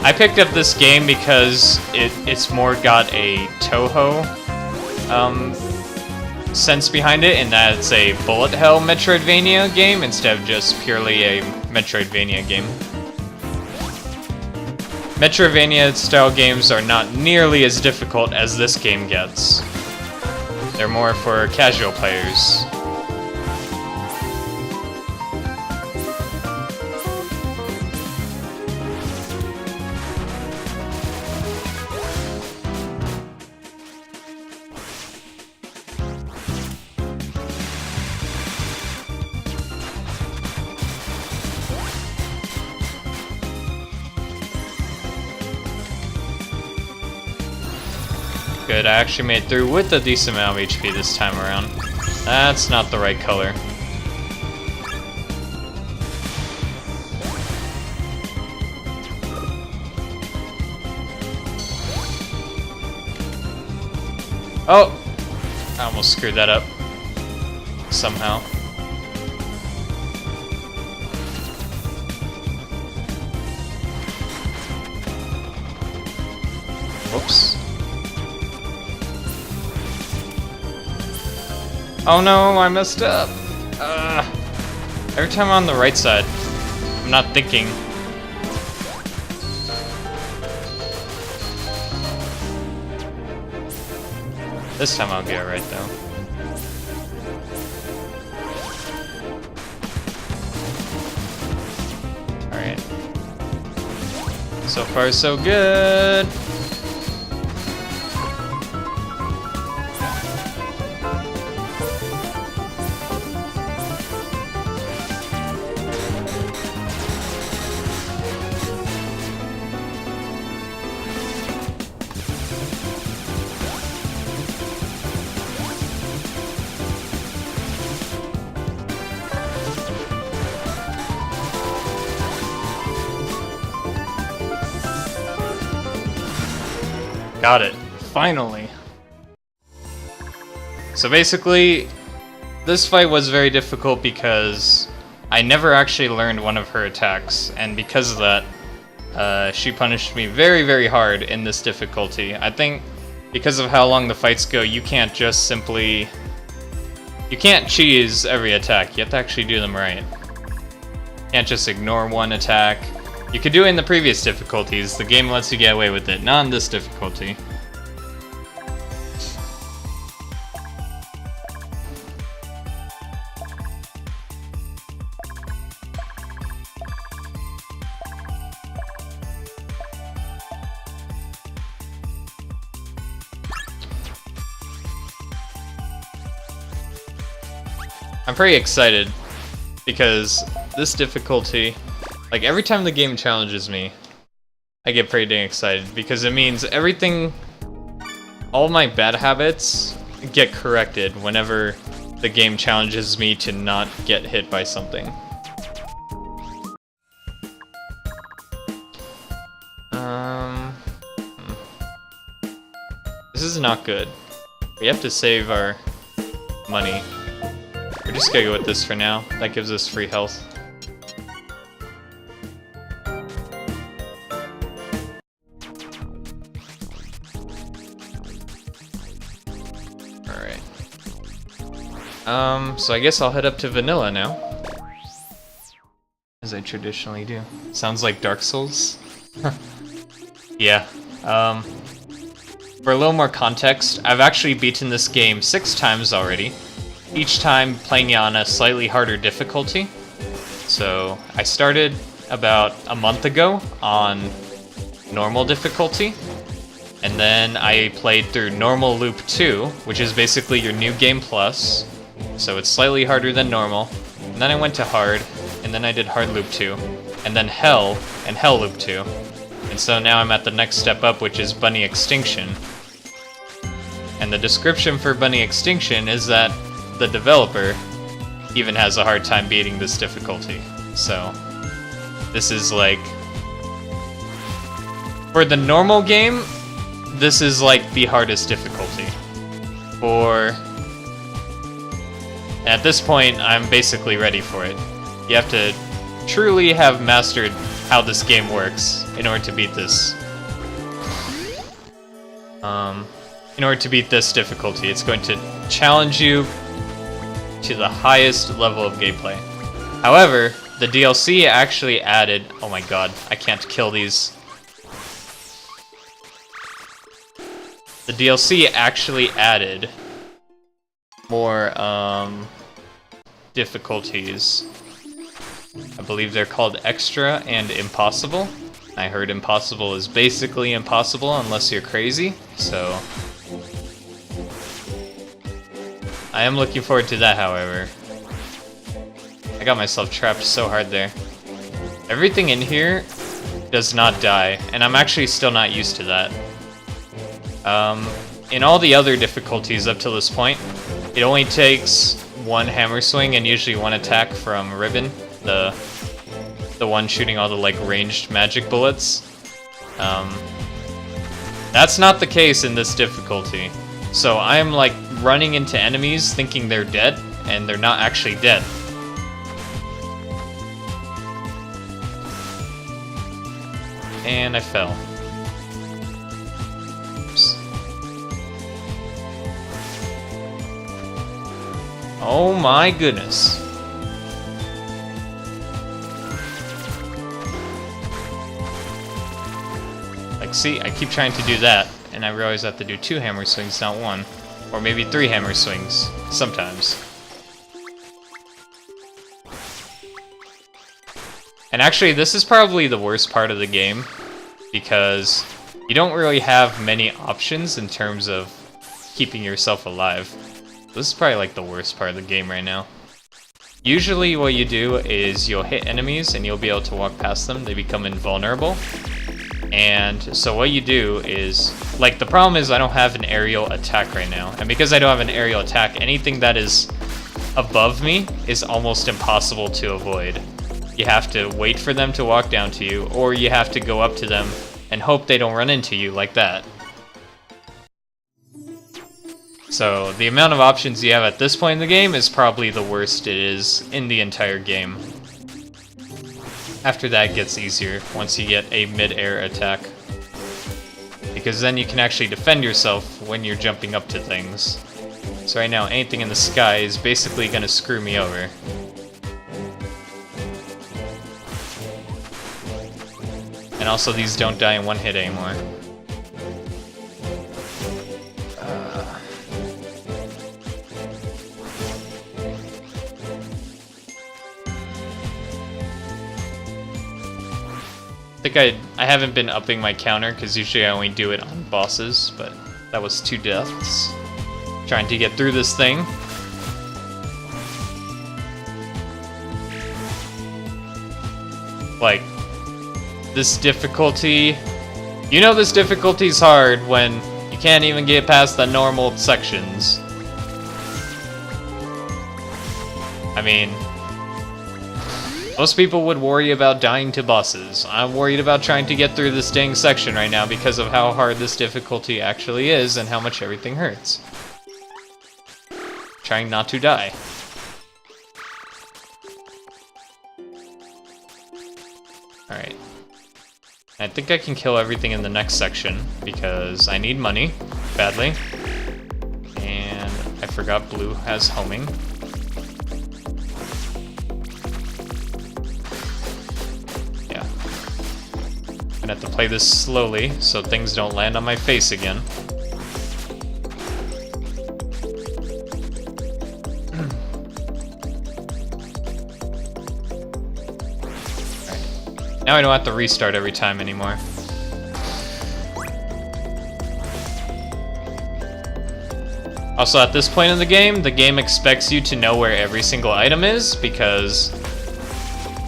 I picked up this game because it's more got a Toho sense behind it, in that it's a bullet hell Metroidvania game instead of just purely a Metroidvania game. Metroidvania style games are not nearly as difficult as this game gets. They're more for casual players. Good, I actually made it through with a decent amount of HP this time around. That's not the right color. Oh! I almost screwed that up. Somehow. Whoops. Oh no, I messed up. Every time I'm on the right side, I'm not thinking. This time I'll get it right though. Alright. So far so good. Got it. Finally. So basically, this fight was very difficult because I never actually learned one of her attacks, and because of that, she punished me very, very hard in this difficulty. I think because of how long the fights go, you can't just simply... You can't cheese every attack, you have to actually do them right. You can't just ignore one attack. You could do it in the previous difficulties, the game lets you get away with it, not in this difficulty. I'm pretty excited, because this difficulty, like every time the game challenges me, I get pretty dang excited, because it means everything, all my bad habits get corrected whenever the game challenges me to not get hit by something. This is not good. We have to save our money. We're just gonna go with this for now. That gives us free health. Alright. So I guess I'll head up to Vanilla now. As I traditionally do. Sounds like Dark Souls. Yeah. For a little more context, I've actually beaten this game 6 times already. Each time playing it on a slightly harder difficulty. So I started about a month ago on normal difficulty. And then I played through normal loop 2, which is basically your new game plus. So it's slightly harder than normal. And then I went to hard, and then I did hard loop 2. And then hell, and hell loop 2. And so now I'm at the next step up, which is Bunny Extinction. And the description for Bunny Extinction is that the developer even has a hard time beating this difficulty. So this is like, for the normal game, this is like the hardest difficulty. At this point, I'm basically ready for it. You have to truly have mastered how this game works in order to beat this. In order to beat this difficulty, it's going to challenge you to the highest level of gameplay. However, the DLC actually added... Oh my god, I can't kill these. The DLC actually added more difficulties. I believe they're called Extra and Impossible. I heard Impossible is basically impossible unless you're crazy, so... I am looking forward to that, however. I got myself trapped so hard there. Everything in here does not die, and I'm actually still not used to that. In all the other difficulties up to this point, it only takes one hammer swing and usually one attack from Ribbon, the one shooting all the like ranged magic bullets. That's not the case in this difficulty. So I'm like running into enemies thinking they're dead, and they're not actually dead. And I fell. Oops. Oh my goodness. Like, see, I keep trying to do that, and I realize I have to do 2 hammer swings, not 1. Or maybe 3 hammer swings, sometimes. And actually, this is probably the worst part of the game, because you don't really have many options in terms of keeping yourself alive. This is probably like the worst part of the game right now. Usually what you do is you'll hit enemies and you'll be able to walk past them. They become invulnerable. And so what you do is, like, the problem is I don't have an aerial attack right now. And because I don't have an aerial attack, anything that is above me is almost impossible to avoid. You have to wait for them to walk down to you, or you have to go up to them and hope they don't run into you like that. So the amount of options you have at this point in the game is probably the worst it is in the entire game. After that, it gets easier once you get a mid-air attack. Because then you can actually defend yourself when you're jumping up to things. So right now, anything in the sky is basically going to screw me over. And also, these don't die in one hit anymore. I haven't been upping my counter because usually I only do it on bosses, but that was 2 deaths. Trying to get through this thing. Like, this difficulty... You know this difficulty's hard when you can't even get past the normal sections. I mean... Most people would worry about dying to bosses. I'm worried about trying to get through this dang section right now because of how hard this difficulty actually is and how much everything hurts. Trying not to die. Alright. I think I can kill everything in the next section because I need money badly. And I forgot blue has homing. I have to play this slowly so things don't land on my face again. Now I don't have to restart every time anymore. Also, at this point in the game expects you to know where every single item is, because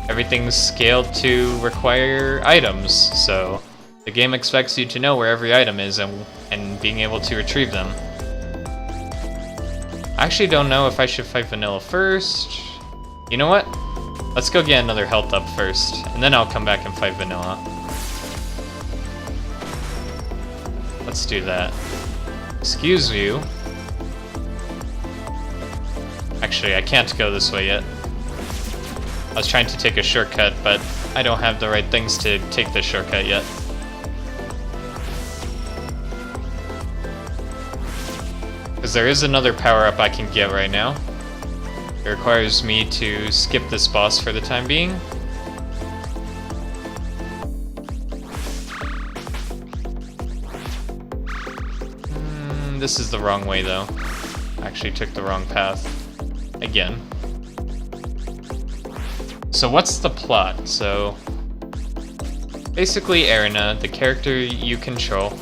everything's scaled to require items, so the game expects you to know where every item is and being able to retrieve them. I actually don't know if I should fight Vanilla first. You know what? Let's go get another health up first, and then I'll come back and fight Vanilla. Let's do that. Excuse you. Actually, I can't go this way yet. I was trying to take a shortcut, but I don't have the right things to take the shortcut yet. Because there is another power-up I can get right now. It requires me to skip this boss for the time being. This is the wrong way, though. I actually took the wrong path. Again. So what's the plot? So basically Erina, the character you control,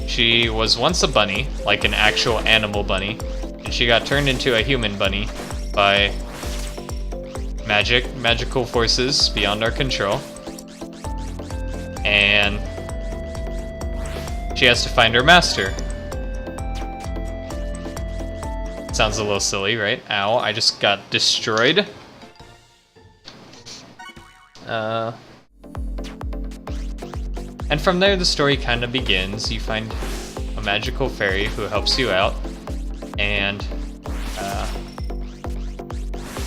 she was once a bunny, like an actual animal bunny, and she got turned into a human bunny by magical forces beyond our control. And she has to find her master. Sounds a little silly, right? Ow, I just got destroyed. And from there the story kind of begins. You find a magical fairy who helps you out, and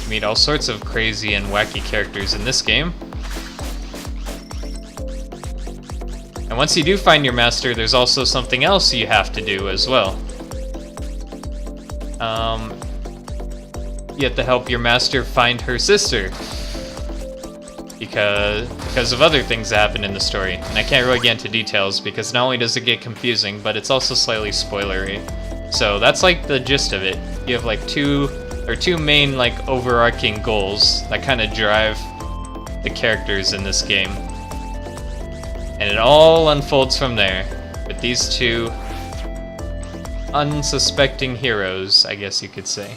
you meet all sorts of crazy and wacky characters in this game. And once you do find your master, there's also something else you have to do as well. You have to help your master find her sister. Because of other things that happen in the story. And I can't really get into details because not only does it get confusing, but it's also slightly spoilery. So that's like the gist of it. You have like two main like overarching goals that kind of drive the characters in this game. And it all unfolds from there with these two unsuspecting heroes, I guess you could say.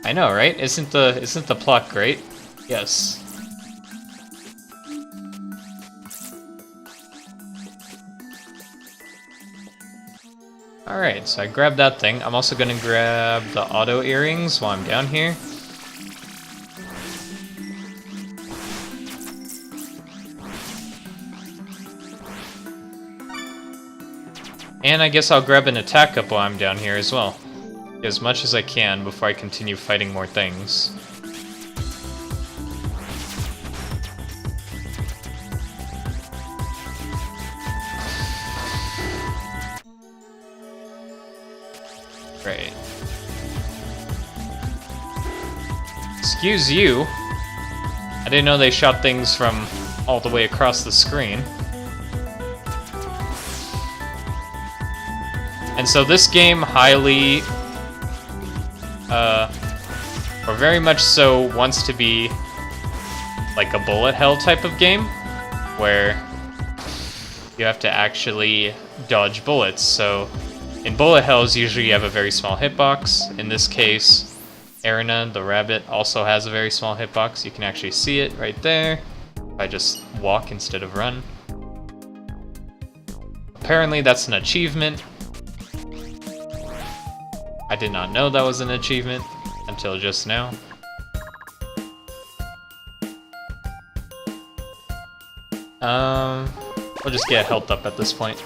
I know, right? Isn't the plot great? Yes. Alright, so I grabbed that thing. I'm also gonna grab the auto earrings while I'm down here. And I guess I'll grab an attack up while I'm down here as well. As much as I can before I continue fighting more things. Great. Excuse you. I didn't know they shot things from all the way across the screen. And so this game highly, or very much so, wants to be like a bullet hell type of game, where you have to actually dodge bullets. So in bullet hells, usually you have a very small hitbox. In this case, Erina, the rabbit, also has a very small hitbox. You can actually see it right there if I just walk instead of run. Apparently that's an achievement. I did not know that was an achievement until just now. We'll just get health up at this point.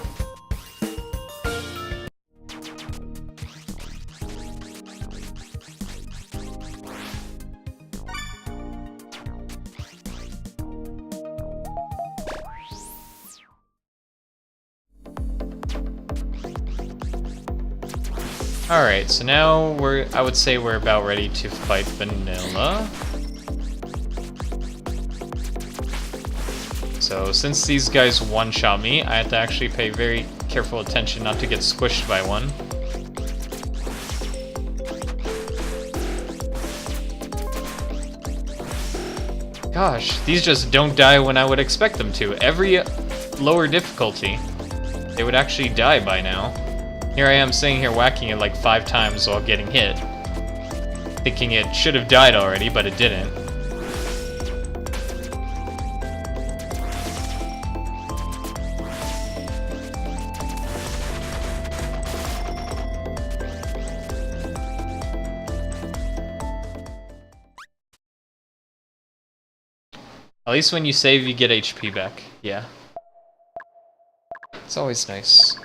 Alright, so now I would say we're about ready to fight Vanilla. So since these guys one-shot me, I have to actually pay very careful attention not to get squished by one. Gosh, these just don't die when I would expect them to. Every lower difficulty, they would actually die by now. Here I am sitting here whacking it like 5 times while getting hit. Thinking it should have died already, but it didn't. At least when you save, you get HP back. Yeah. It's always nice.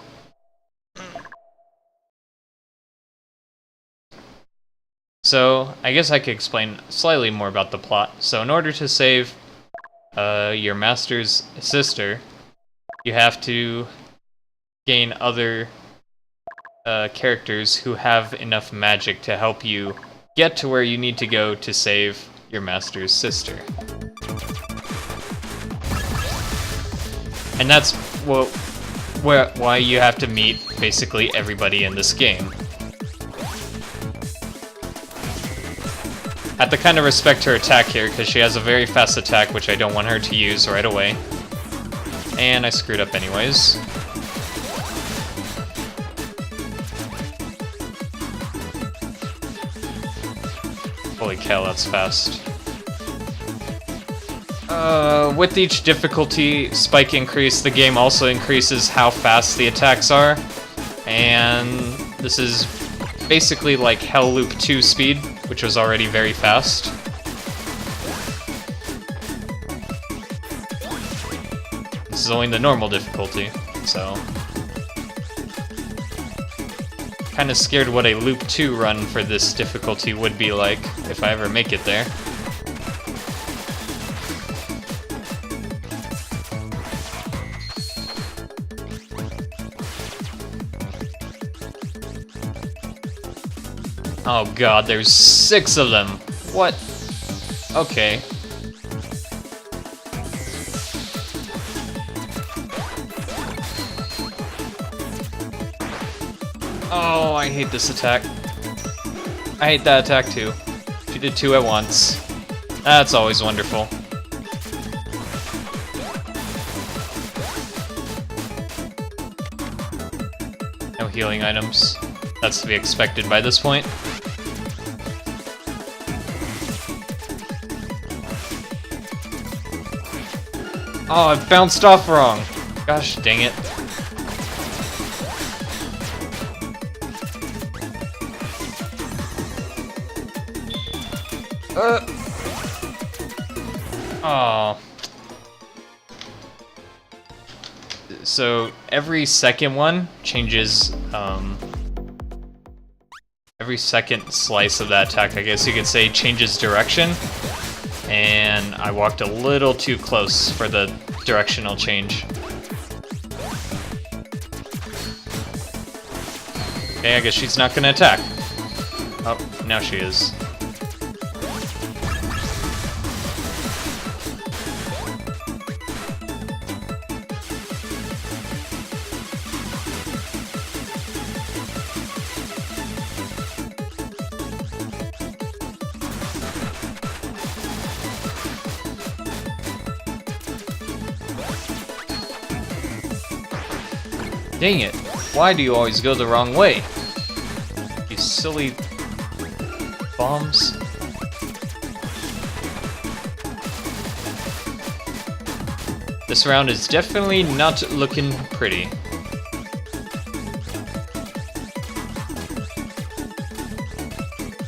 So, I guess I could explain slightly more about the plot. So, in order to save your master's sister, you have to gain other characters who have enough magic to help you get to where you need to go to save your master's sister. And that's why you have to meet basically everybody in this game. I have to kind of respect her attack here, because she has a very fast attack, which I don't want her to use right away. And I screwed up anyways. Holy cow, that's fast. With each difficulty spike increase, the game also increases how fast the attacks are. And this is basically like Hell Loop 2 speed, which was already very fast. This is only the normal difficulty, so... Kinda scared what a Loop 2 run for this difficulty would be like, if I ever make it there. Oh god, there's 6 of them! What? Okay. Oh, I hate this attack. I hate that attack too. She did 2 at once. That's always wonderful. No healing items. That's to be expected by this point. Oh, it bounced off wrong. Gosh dang it. Oh. So every second one changes, every second slice of that attack, I guess you could say, changes direction. And I walked a little too close for the directional change. Okay, I guess she's not gonna attack. Oh, now she is. Dang it, why do you always go the wrong way? You silly bombs. This round is definitely not looking pretty.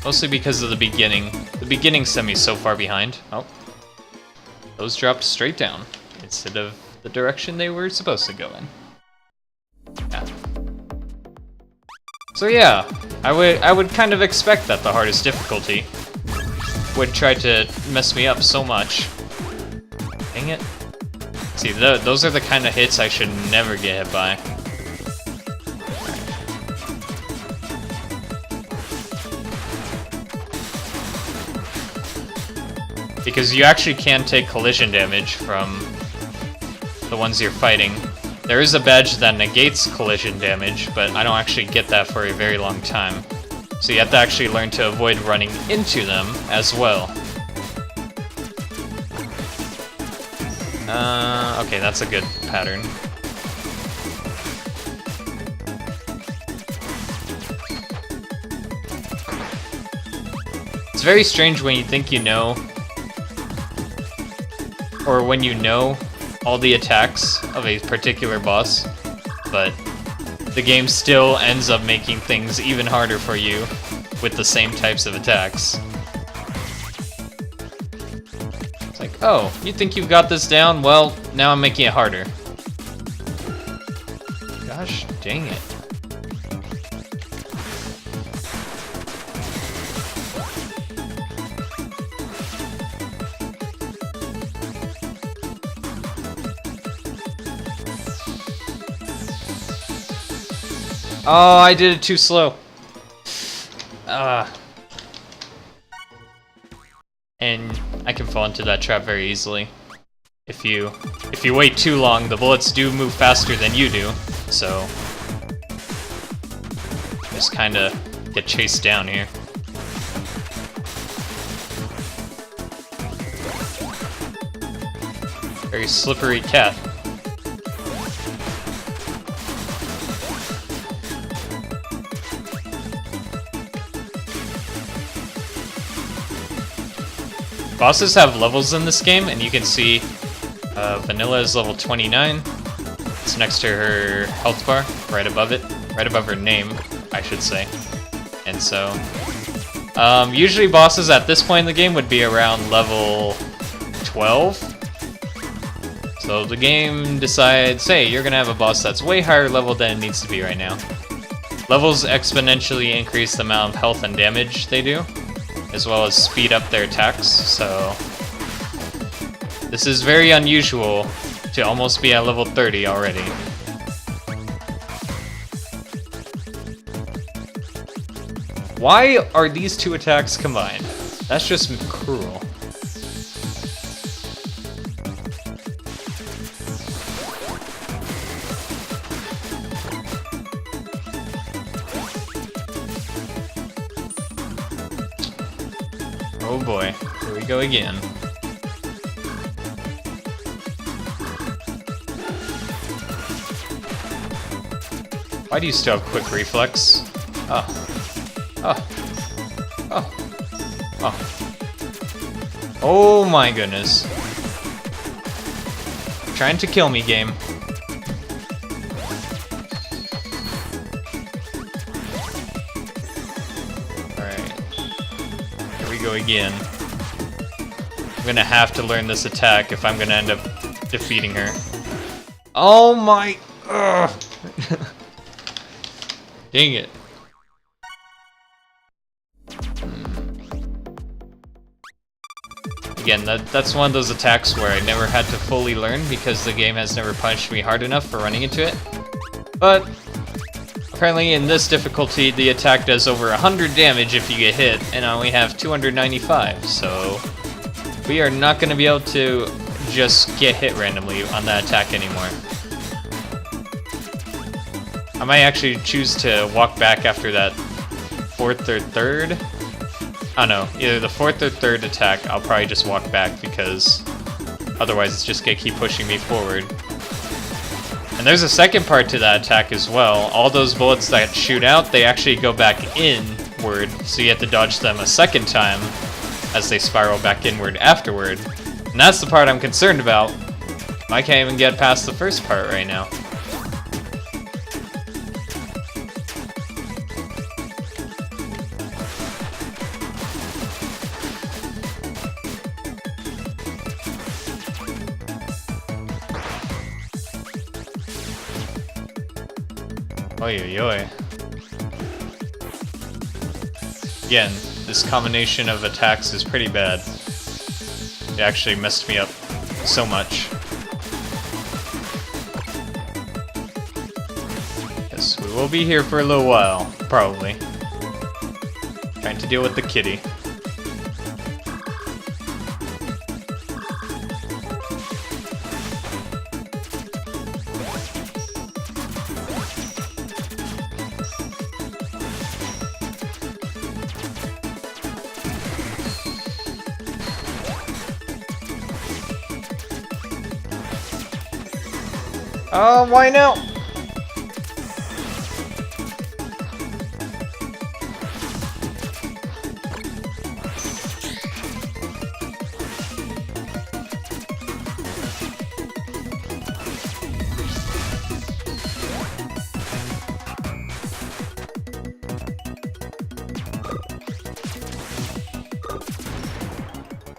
Mostly because of the beginning. The beginning sent me so far behind. Oh. Those dropped straight down instead of the direction they were supposed to go in. Yeah. So yeah, I would kind of expect that the hardest difficulty would try to mess me up so much. Dang it. See, those are the kind of hits I should never get hit by. Because you actually can take collision damage from the ones you're fighting. There is a badge that negates collision damage, but I don't actually get that for a very long time. So you have to actually learn to avoid running into them as well. Okay, that's a good pattern. It's very strange when you think you know, or when you know all the attacks of a particular boss, but the game still ends up making things even harder for you with the same types of attacks. It's like, oh, you think you've got this down? Well, now I'm making it harder. Gosh dang it. Oh, I did it too slow. And I can fall into that trap very easily. If you wait too long, the bullets do move faster than you do, so just kind of get chased down here. Very slippery cat. Bosses have levels in this game, and you can see Vanilla is level 29. It's next to her health bar, right above it. Right above her name, I should say. And so, usually bosses at this point in the game would be around level 12. So the game decides, hey, you're gonna have a boss that's way higher level than it needs to be right now. Levels exponentially increase the amount of health and damage they do, as well as speed up their attacks, so this is very unusual to almost be at level 30 already. Why are these two attacks combined? That's just cruel. Oh boy, here we go again. Why do you still have quick reflex? Oh. Oh. Oh. Oh. Oh my goodness. Trying to kill me, game. Go again. I'm gonna have to learn this attack if I'm gonna end up defeating her. Oh my... Ugh. Dang it. Again, that's one of those attacks where I never had to fully learn because the game has never punished me hard enough for running into it. But apparently in this difficulty, the attack does over 100 damage if you get hit, and I only have 295, so we are not going to be able to just get hit randomly on that attack anymore. I might actually choose to walk back after that fourth or third. I don't know, either the fourth or third attack, I'll probably just walk back because otherwise it's just going to keep pushing me forward. And there's a second part to that attack as well. All those bullets that shoot out, they actually go back inward, so you have to dodge them a second time as they spiral back inward afterward. And that's the part I'm concerned about. I can't even get past the first part right now. Oy oy oy. Again, this combination of attacks is pretty bad. It actually messed me up so much. Yes, we will be here for a little while, probably. Trying to deal with the kitty. Oh, why no?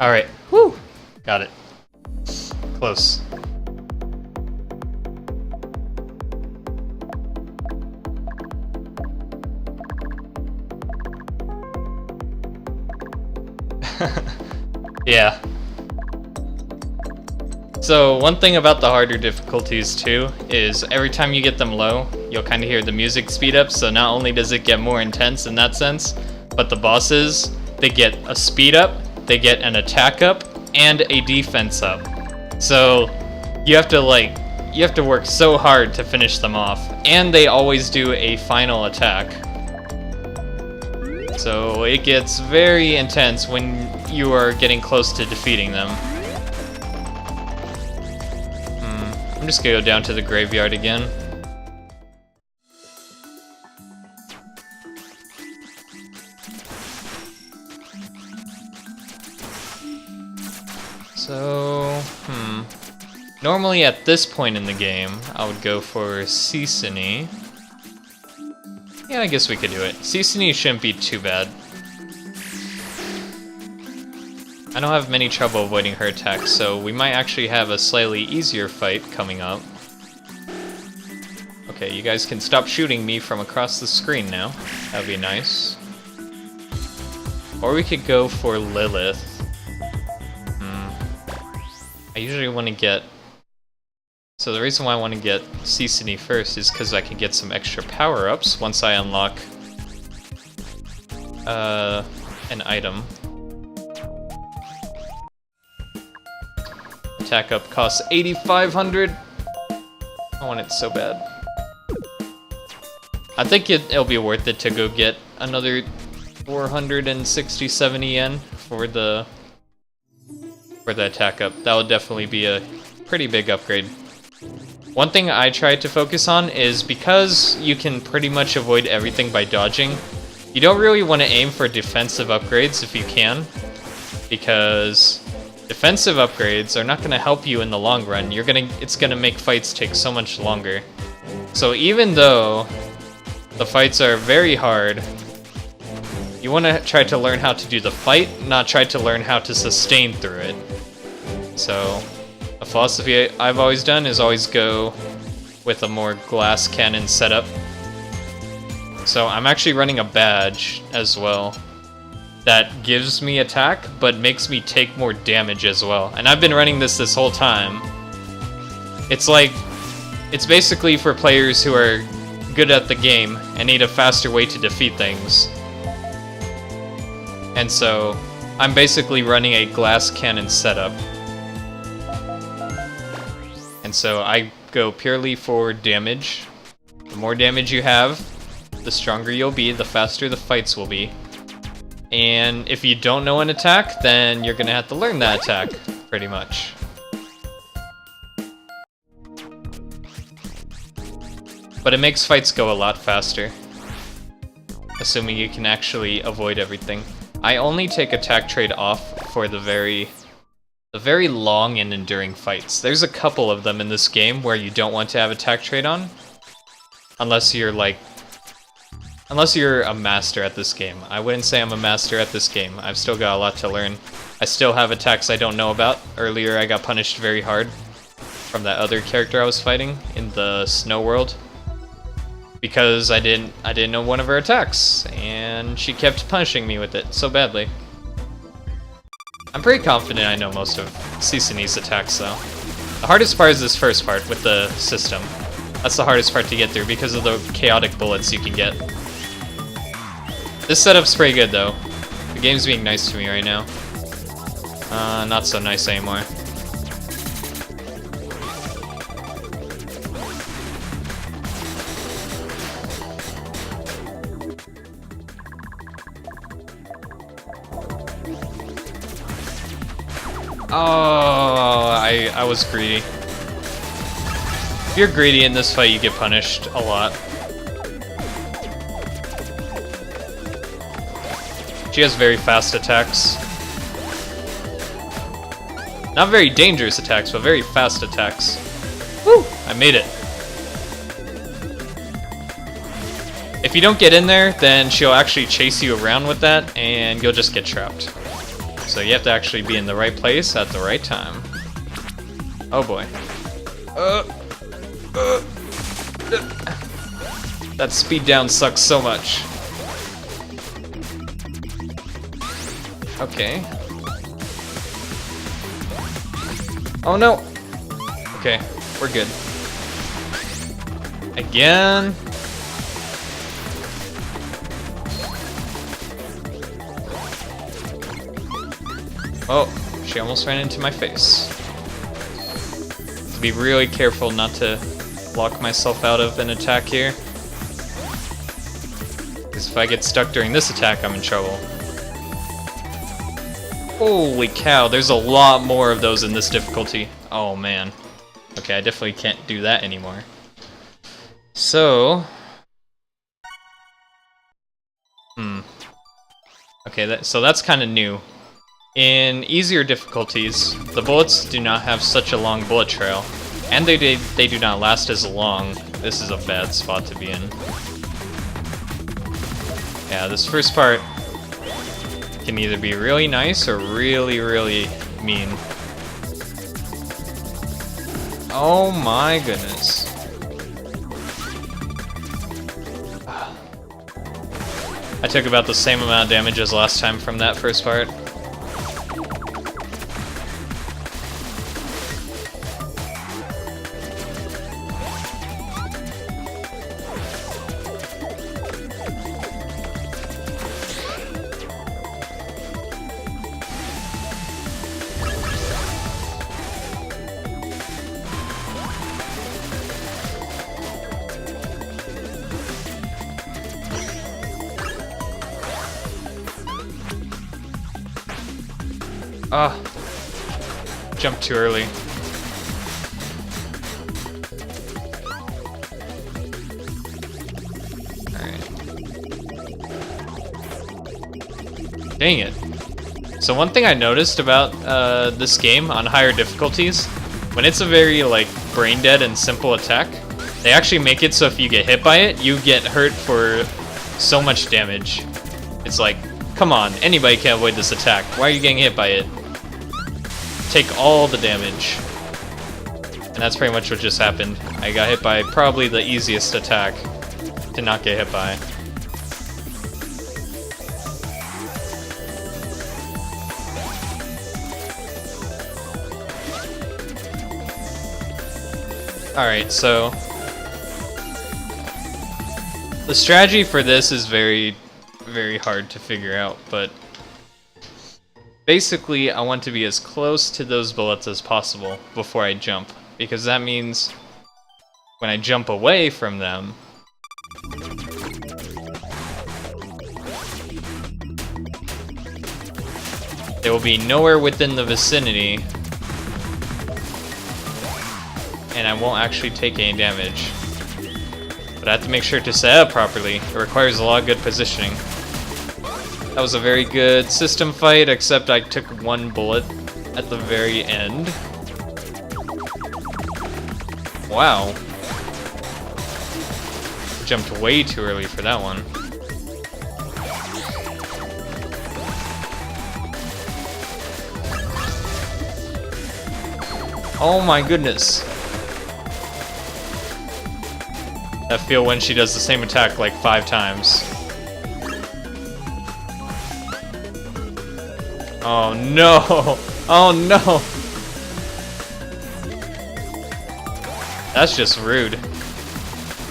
Alright, whew! Got it. Close. Yeah. So one thing about the harder difficulties too is every time you get them low, you'll kind of hear the music speed up, so not only does it get more intense in that sense, but the bosses, they get a speed up, they get an attack up, and a defense up. So you have to work so hard to finish them off, and they always do a final attack. So it gets very intense when you are getting close to defeating them. I'm just gonna go down to the graveyard again. So, normally at this point in the game, I would go for Seasony. Yeah, I guess we could do it. Seasony shouldn't be too bad. I don't have many trouble avoiding her attacks, so we might actually have a slightly easier fight coming up. Okay, you guys can stop shooting me from across the screen now. That'd be nice. Or we could go for Lilith. I usually want to get... So the reason why I want to get Seasony first is because I can get some extra power-ups once I unlock an item. Attack up costs 8,500. I want it so bad. I think it'll be worth it to go get another 460-70 yen for the attack up. That would definitely be a pretty big upgrade. One thing I try to focus on is because you can pretty much avoid everything by dodging, you don't really want to aim for defensive upgrades if you can, because defensive upgrades are not going to help you in the long run. It's going to make fights take so much longer. So even though the fights are very hard, you want to try to learn how to do the fight, not try to learn how to sustain through it. So a philosophy I've always done is always go with a more glass cannon setup. So I'm actually running a badge as well that gives me attack, but makes me take more damage as well. And I've been running this whole time. It's basically for players who are good at the game and need a faster way to defeat things. And so I'm basically running a glass cannon setup. And so I go purely for damage. The more damage you have, the stronger you'll be, the faster the fights will be. And if you don't know an attack, then you're gonna have to learn that attack, pretty much. But it makes fights go a lot faster, assuming you can actually avoid everything. I only take attack trade off for the very long and enduring fights. There's a couple of them in this game where you don't want to have attack trade on, unless you're a master at this game. I wouldn't say I'm a master at this game. I've still got a lot to learn. I still have attacks I don't know about. Earlier I got punished very hard from that other character I was fighting in the snow world, because I didn't know one of her attacks, and she kept punishing me with it so badly. I'm pretty confident I know most of Seasony's attacks though. The hardest part is this first part with the system. That's the hardest part to get through because of the chaotic bullets you can get. This setup's pretty good though. The game's being nice to me right now. Not so nice anymore. Oh, I was greedy. If you're greedy in this fight, you get punished a lot. She has very fast attacks. Not very dangerous attacks, but very fast attacks. Woo! I made it. If you don't get in there, then she'll actually chase you around with that, and you'll just get trapped. So you have to actually be in the right place at the right time. Oh boy. That speed down sucks so much. Okay. Oh no! Okay, we're good. Again. Oh, she almost ran into my face. To be really careful not to lock myself out of an attack here. Because if I get stuck during this attack, I'm in trouble. Holy cow, there's a lot more of those in this difficulty. Oh man. Okay, I definitely can't do that anymore. So... Okay, so that's kind of new. In easier difficulties, the bullets do not have such a long bullet trail, and they do not last as long. This is a bad spot to be in. Yeah, this first part can either be really nice or really, really mean. Oh my goodness. I took about the same amount of damage as last time from that first part. Ah, jumped too early. Alright. Dang it. So one thing I noticed about this game on higher difficulties, when it's a very like brain dead and simple attack, they actually make it so if you get hit by it, you get hurt for so much damage. It's like, come on, anybody can avoid this attack. Why are you getting hit by it? Take all the damage. And that's pretty much what just happened. I got hit by probably the easiest attack to not get hit by. Alright, so the strategy for this is very, very hard to figure out, but basically, I want to be as close to those bullets as possible before I jump, because that means when I jump away from them, they will be nowhere within the vicinity, and I won't actually take any damage. But I have to make sure to set up properly. It requires a lot of good positioning. That was a very good system fight, except I took one bullet at the very end. Wow. Jumped way too early for that one. Oh my goodness. That feel when she does the same attack like 5 times. Oh no! Oh no! That's just rude.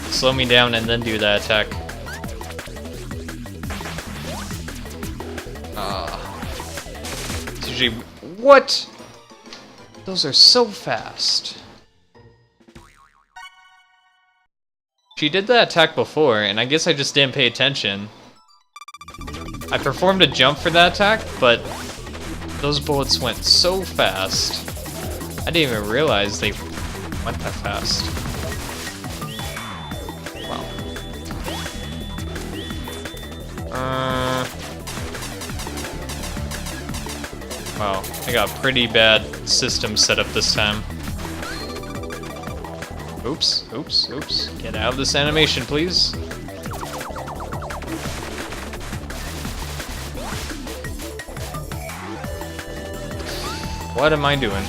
Slow me down and then do that attack. It's usually... What? Those are so fast. She did that attack before, and I guess I just didn't pay attention. I performed a jump for that attack, but those bullets went so fast. I didn't even realize they went that fast. Wow, I got a pretty bad system set up this time. Oops, oops, oops. Get out of this animation, please. What am I doing?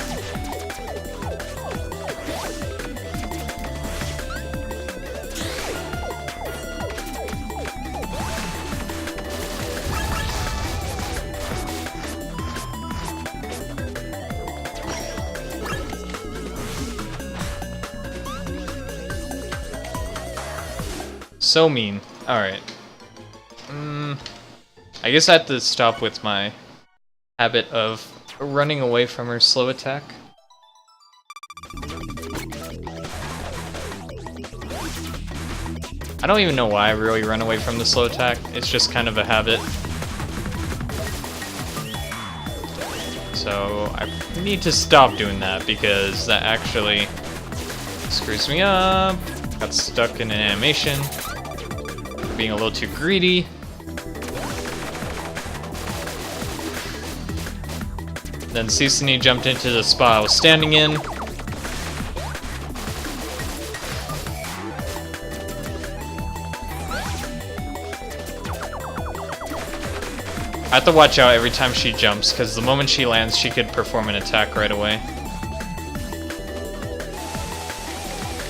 So mean. Alright. I guess I have to stop with my habit of running away from her slow attack. I don't even know why I really run away from the slow attack. It's just kind of a habit. So I need to stop doing that because that actually screws me up. Got stuck in an animation. Being a little too greedy. Then Cicely jumped into the spot I was standing in. I have to watch out every time she jumps, because the moment she lands, she could perform an attack right away.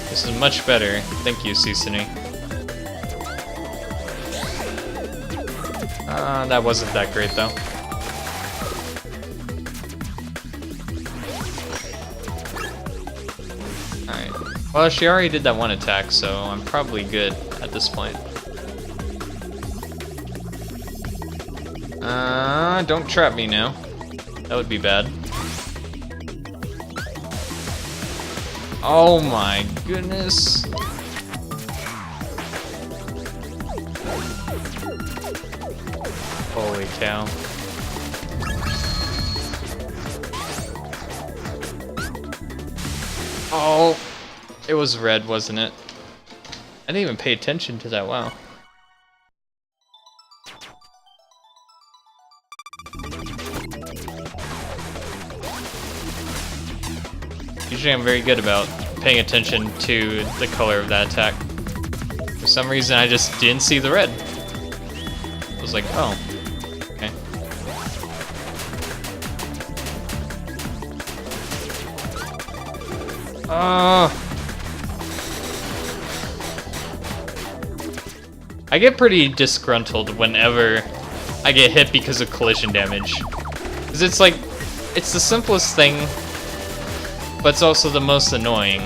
This is much better. Thank you, Cicely. That wasn't that great, though. Alright. Well, she already did that one attack, so I'm probably good at this point. Don't trap me now. That would be bad. Oh my goodness. Holy cow. Oh, it was red, wasn't it? I didn't even pay attention to that, wow. Usually I'm very good about paying attention to the color of that attack. For some reason I just didn't see the red. I was like, oh, okay. I get pretty disgruntled whenever I get hit because of collision damage. Because it's like, it's the simplest thing, but it's also the most annoying.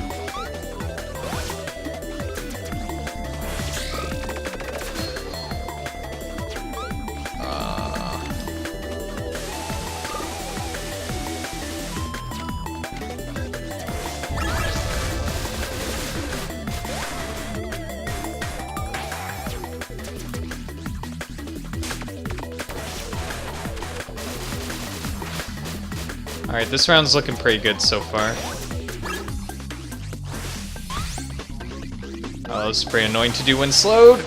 Alright, this round's looking pretty good so far. Oh, it's pretty annoying to do when slowed.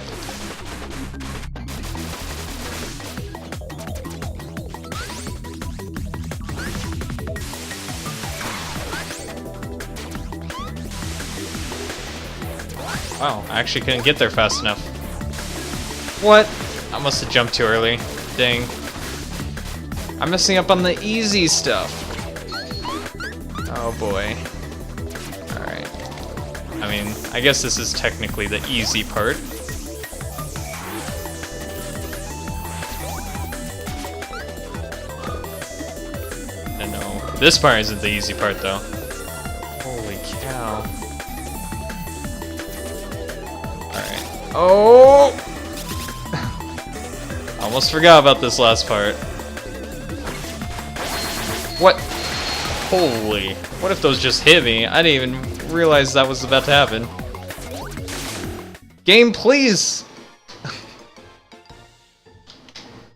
Wow, I actually couldn't get there fast enough. What? I must have jumped too early. Dang. I'm messing up on the easy stuff. Oh boy. Alright. I mean, I guess this is technically the easy part. I know. This part isn't the easy part though. Holy cow. Alright. Oh! Almost forgot about this last part. What? Holy. What if those just hit me? I didn't even realize that was about to happen. Game, please!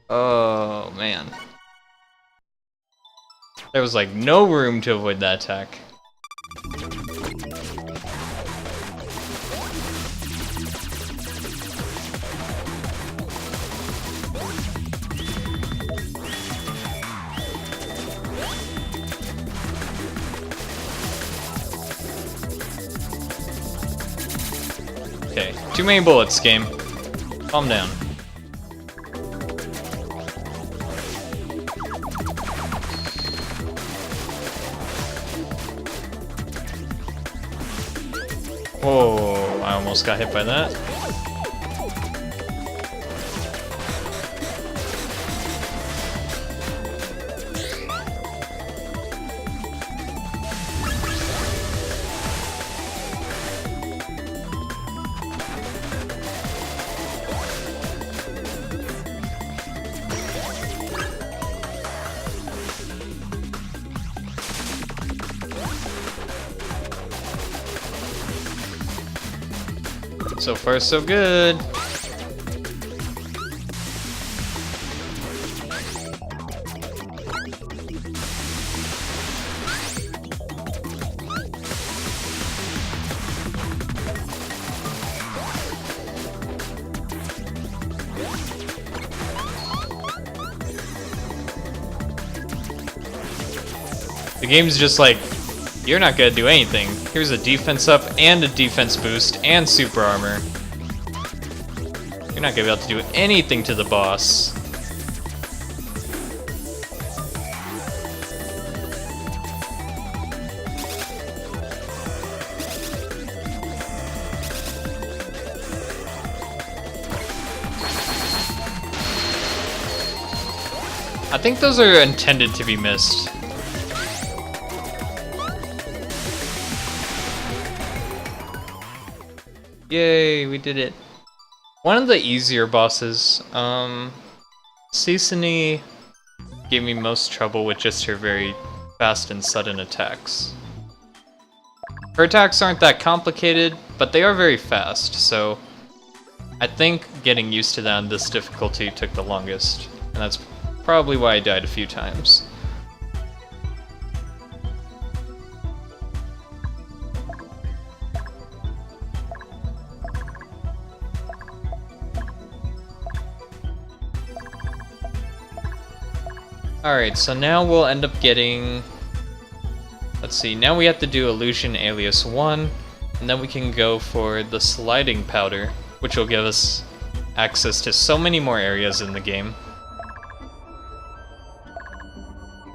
Oh, man. There was like no room to avoid that attack. Too many bullets, game. Calm down. Whoa, I almost got hit by that. So far, so good. The game's just like, you're not gonna do anything. Here's a defense up and a defense boost and super armor. You're not gonna be able to do anything to the boss. I think those are intended to be missed. Yay, we did it. One of the easier bosses, Cicely gave me most trouble with just her very fast and sudden attacks. Her attacks aren't that complicated, but they are very fast, so I think getting used to that on this difficulty took the longest, and that's probably why I died a few times. Alright, so now we'll end up getting... Let's see, now we have to do Illusion Alias 1, and then we can go for the Sliding Powder, which will give us access to so many more areas in the game.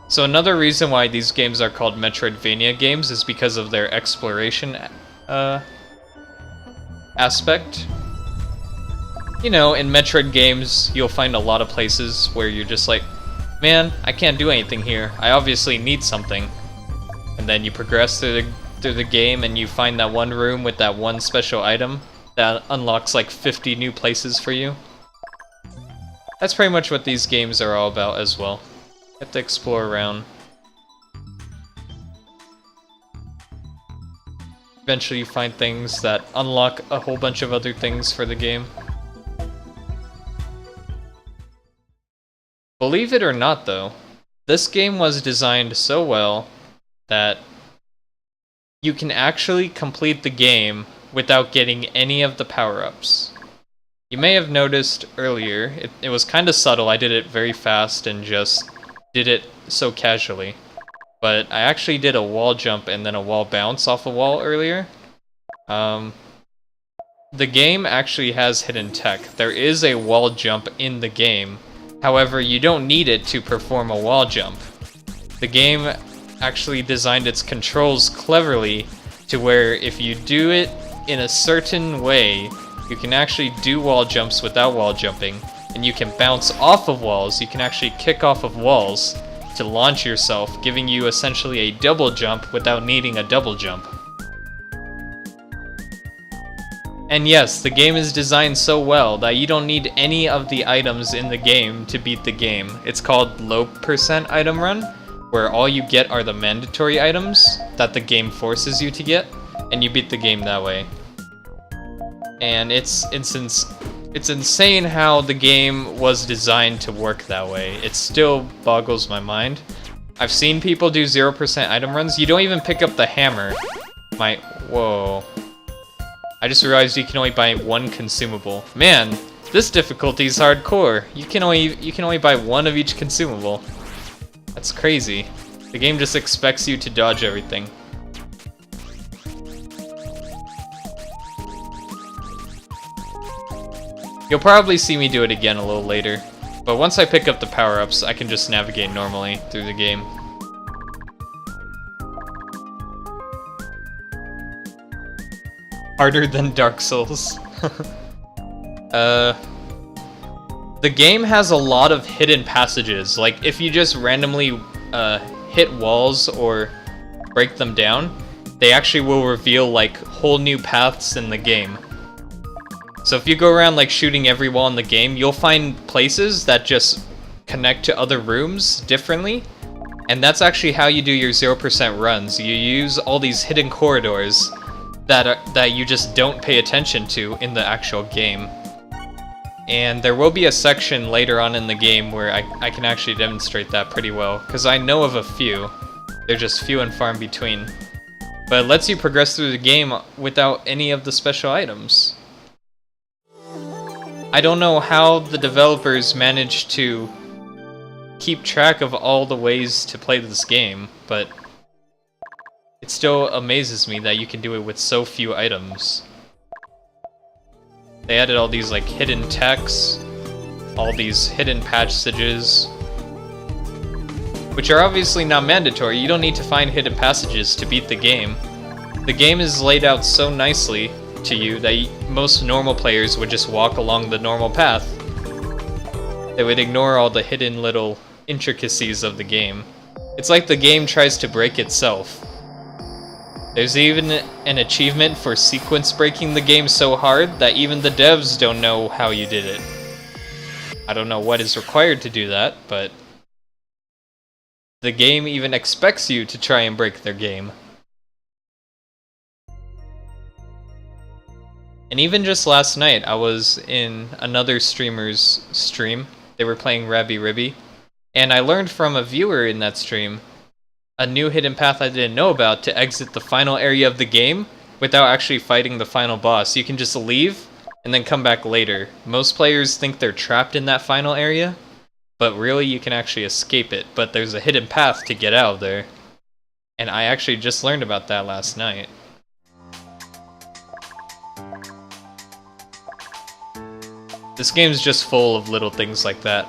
So another reason why these games are called Metroidvania games is because of their exploration aspect. You know, in Metroid games, you'll find a lot of places where you're just like, man, I can't do anything here. I obviously need something. And then you progress through the game and you find that one room with that one special item that unlocks like 50 new places for you. That's pretty much what these games are all about as well. You have to explore around. Eventually you find things that unlock a whole bunch of other things for the game. Believe it or not though, this game was designed so well that you can actually complete the game without getting any of the power-ups. You may have noticed earlier, it was kind of subtle, I did it very fast and just did it so casually. But I actually did a wall jump and then a wall bounce off a wall earlier. The game actually has hidden tech. There is a wall jump in the game. However, you don't need it to perform a wall jump. The game actually designed its controls cleverly to where if you do it in a certain way, you can actually do wall jumps without wall jumping, and you can bounce off of walls, you can actually kick off of walls to launch yourself, giving you essentially a double jump without needing a double jump. And yes, the game is designed so well that you don't need any of the items in the game to beat the game. It's called low percent item run, where all you get are the mandatory items that the game forces you to get, and you beat the game that way. And it's insane how the game was designed to work that way. It still boggles my mind. I've seen people do 0% item runs. You don't even pick up the hammer. Whoa. I just realized you can only buy one consumable. Man, this difficulty is hardcore. You can only buy one of each consumable. That's crazy. The game just expects you to dodge everything. You'll probably see me do it again a little later, but once I pick up the power-ups, I can just navigate normally through the game. Harder than Dark Souls. The game has a lot of hidden passages. Like, if you just randomly hit walls or break them down, they actually will reveal like whole new paths in the game. So if you go around like shooting every wall in the game, you'll find places that just connect to other rooms differently. And that's actually how you do your 0% runs. You use all these hidden corridors that you just don't pay attention to in the actual game. And there will be a section later on in the game where I can actually demonstrate that pretty well, because I know of a few. They're just few and far in between. But it lets you progress through the game without any of the special items. I don't know how the developers managed to keep track of all the ways to play this game, but it still amazes me that you can do it with so few items. They added all these like hidden texts, all these hidden passages, which are obviously not mandatory. You don't need to find hidden passages to beat the game. The game is laid out so nicely to you that most normal players would just walk along the normal path. They would ignore all the hidden little intricacies of the game. It's like the game tries to break itself. There's even an achievement for sequence breaking the game so hard that even the devs don't know how you did it. I don't know what is required to do that, but the game even expects you to try and break their game. And even just last night, I was in another streamer's stream. They were playing Rabi-Ribi, and I learned from a viewer in that stream a new hidden path I didn't know about to exit the final area of the game without actually fighting the final boss. You can just leave and then come back later. Most players think they're trapped in that final area, but really you can actually escape it. But there's a hidden path to get out of there. And I actually just learned about that last night. This game's just full of little things like that.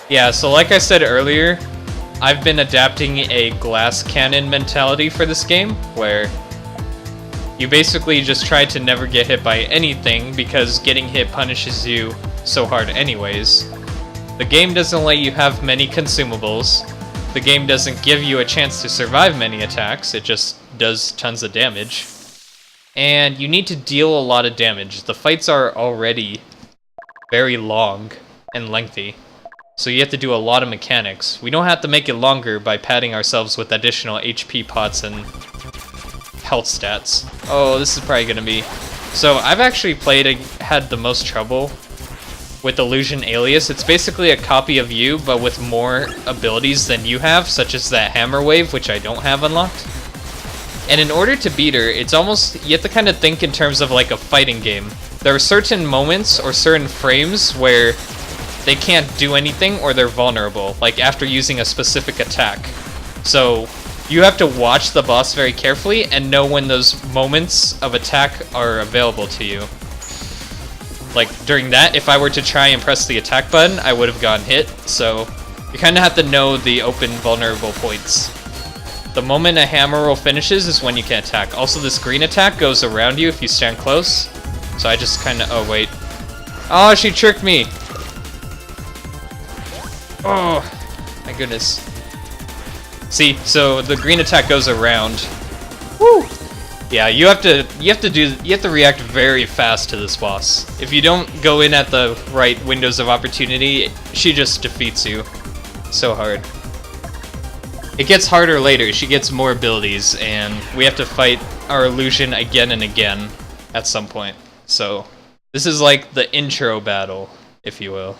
Yeah, so like I said earlier, I've been adapting a glass cannon mentality for this game, where you basically just try to never get hit by anything because getting hit punishes you so hard anyways. The game doesn't let you have many consumables. The game doesn't give you a chance to survive many attacks, it just does tons of damage. And you need to deal a lot of damage. The fights are already very long and lengthy, so you have to do a lot of mechanics. We don't have to make it longer by padding ourselves with additional HP pots and health stats. Oh, this is probably gonna be... So I've actually had the most trouble with Illusion Alias. It's basically a copy of you, but with more abilities than you have, such as that hammer wave, which I don't have unlocked. And in order to beat her, it's almost, you have to kind of think in terms of like a fighting game. There are certain moments or certain frames where they can't do anything or they're vulnerable, like after using a specific attack. So you have to watch the boss very carefully and know when those moments of attack are available to you. Like during that, if I were to try and press the attack button, I would have gotten hit, so you kind of have to know the open vulnerable points. The moment a hammer roll finishes is when you can attack. Also, this green attack goes around you if you stand close. So I just kind of... Oh, wait. Oh, she tricked me! Oh, my goodness. See, so the green attack goes around. Woo! Yeah, you have to react very fast to this boss. If you don't go in at the right windows of opportunity, she just defeats you. So hard. It gets harder later. She gets more abilities, and we have to fight our illusion again and again at some point. So, this is like the intro battle, if you will.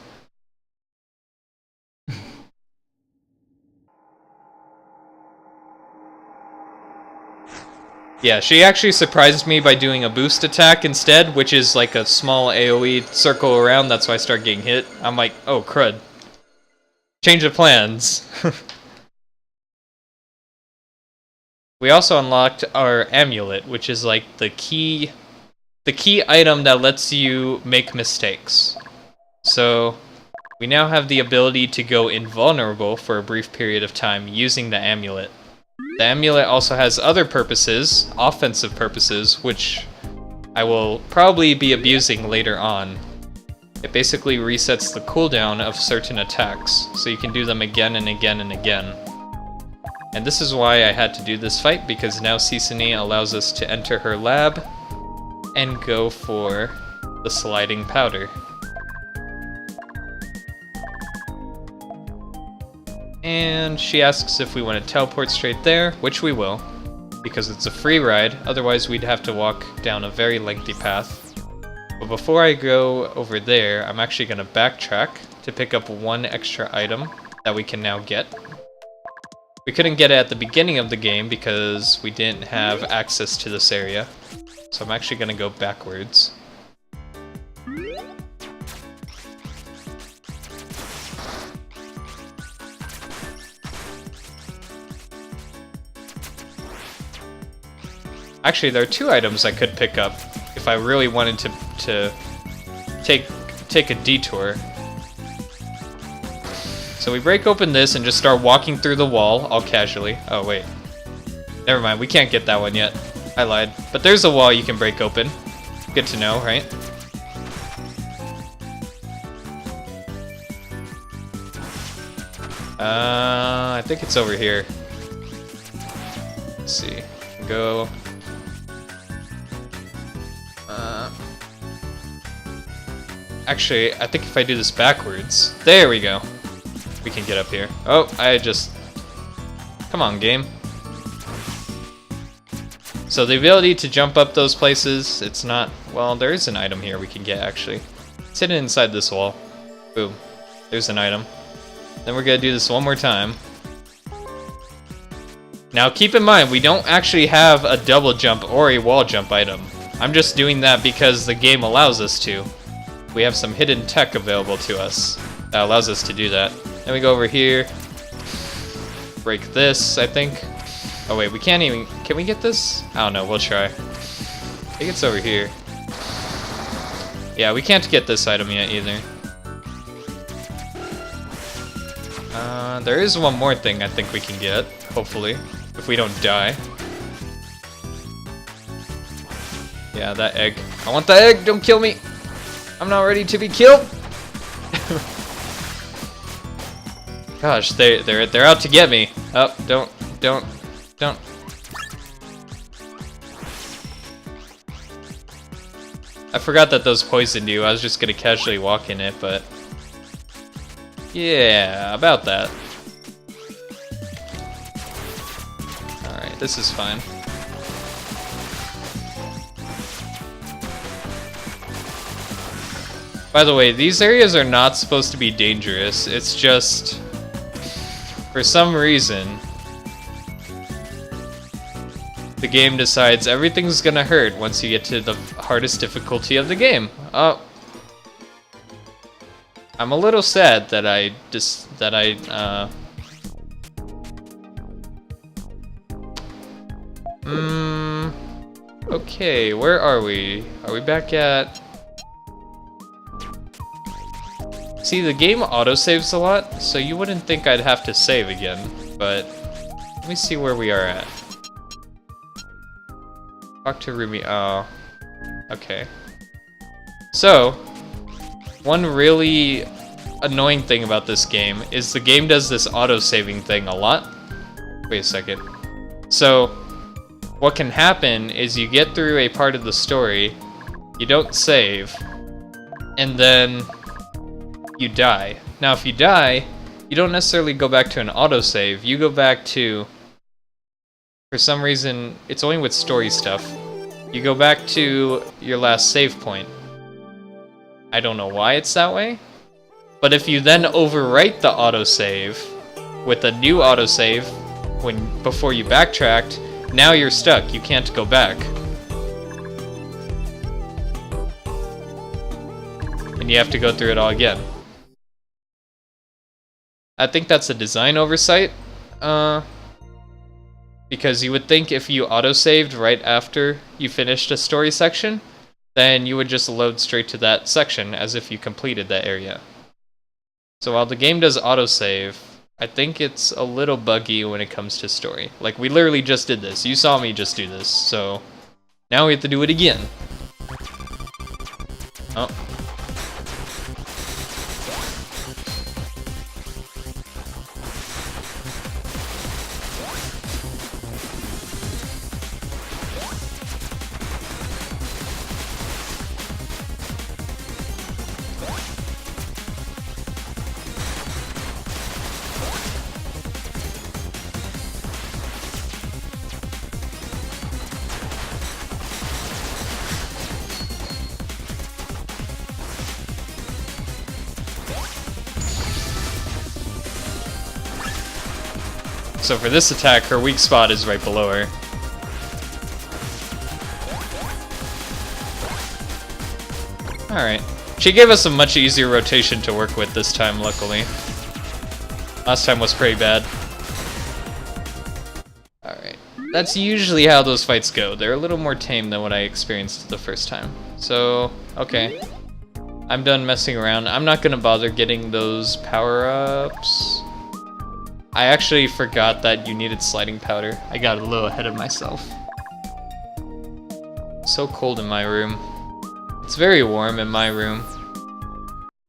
Yeah, she actually surprised me by doing a boost attack instead, which is like a small AoE circle around. That's why I start getting hit. I'm like, oh crud. Change of plans. We also unlocked our amulet, which is like the key item that lets you make mistakes. So we now have the ability to go invulnerable for a brief period of time using the amulet. The amulet also has other purposes, offensive purposes, which I will probably be abusing later on. It basically resets the cooldown of certain attacks, so you can do them again and again and again. And this is why I had to do this fight, because now Cicely allows us to enter her lab and go for the sliding powder. And she asks if we want to teleport straight there, which we will, because it's a free ride, otherwise we'd have to walk down a very lengthy path. But before I go over there, I'm actually going to backtrack to pick up one extra item that we can now get. We couldn't get it at the beginning of the game because we didn't have access to this area, so I'm actually going to go backwards. Actually, there are two items I could pick up if I really wanted to take a detour. So we break open this and just start walking through the wall, all casually. Oh wait, never mind, we can't get that one yet. I lied. But there's a wall you can break open. Good to know, right? I think it's over here. Let's see. Go. Actually, I think if I do this backwards, there we go. We can get up here. Oh, I just... Come on, game. So the ability to jump up those places, it's not... Well, there is an item here we can get, actually. It's hidden inside this wall. Boom. There's an item. Then we're gonna do this one more time. Now keep in mind, we don't actually have a double jump or a wall jump item. I'm just doing that because the game allows us to. We have some hidden tech available to us that allows us to do that. Then we go over here, break this, I think. Oh wait, we can't even, can we get this? I don't know, we'll try. I think it's over here. Yeah, we can't get this item yet either. There is one more thing I think we can get, hopefully, if we don't die. Yeah, that egg. I want the egg, don't kill me! I'm not ready to be killed! Gosh, they're out to get me. Oh, don't. I forgot that those poisoned you. I was just gonna casually walk in it, but... Yeah, about that. Alright, this is fine. By the way, these areas are not supposed to be dangerous. It's just... For some reason... The game decides everything's gonna hurt once you get to the hardest difficulty of the game. Oh. I'm a little sad that Okay, where are we? Are we back at... See, the game autosaves a lot, so you wouldn't think I'd have to save again, but... Let me see where we are at. Talk to Ruby. Oh. Okay. So, one really annoying thing about this game is the game does this auto-saving thing a lot. Wait a second. So, what can happen is you get through a part of the story, you don't save, and then you die. Now, if you die, you don't necessarily go back to an autosave. You go back to... For some reason, it's only with story stuff. You go back to your last save point. I don't know why it's that way. But if you then overwrite the autosave with a new autosave before you backtracked, now you're stuck. You can't go back. And you have to go through it all again. I think that's a design oversight. Because you would think if you autosaved right after you finished a story section, then you would just load straight to that section as if you completed that area. So while the game does autosave, I think it's a little buggy when it comes to story. Like, we literally just did this. You saw me just do this, so now we have to do it again. Oh. So for this attack, her weak spot is right below her. Alright. She gave us a much easier rotation to work with this time, luckily. Last time was pretty bad. Alright. That's usually how those fights go. They're a little more tame than what I experienced the first time. So, okay. I'm done messing around. I'm not gonna bother getting those power-ups. I actually forgot that you needed sliding powder. I got a little ahead of myself. So cold in my room. It's very warm in my room.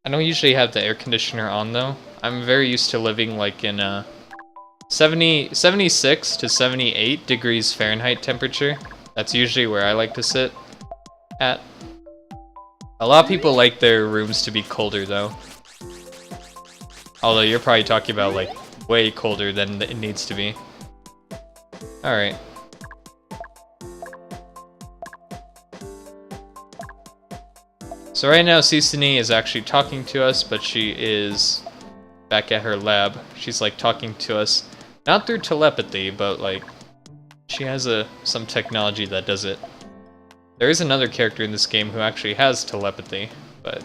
I don't usually have the air conditioner on though. I'm very used to living like in a 76 to 78 degrees Fahrenheit temperature. That's usually where I like to sit at. A lot of people like their rooms to be colder though. Although you're probably talking about like way colder than it needs to be. Alright. So right now Cicely is actually talking to us, but she is back at her lab. She's like talking to us, not through telepathy, but like she has some technology that does it. There is another character in this game who actually has telepathy, but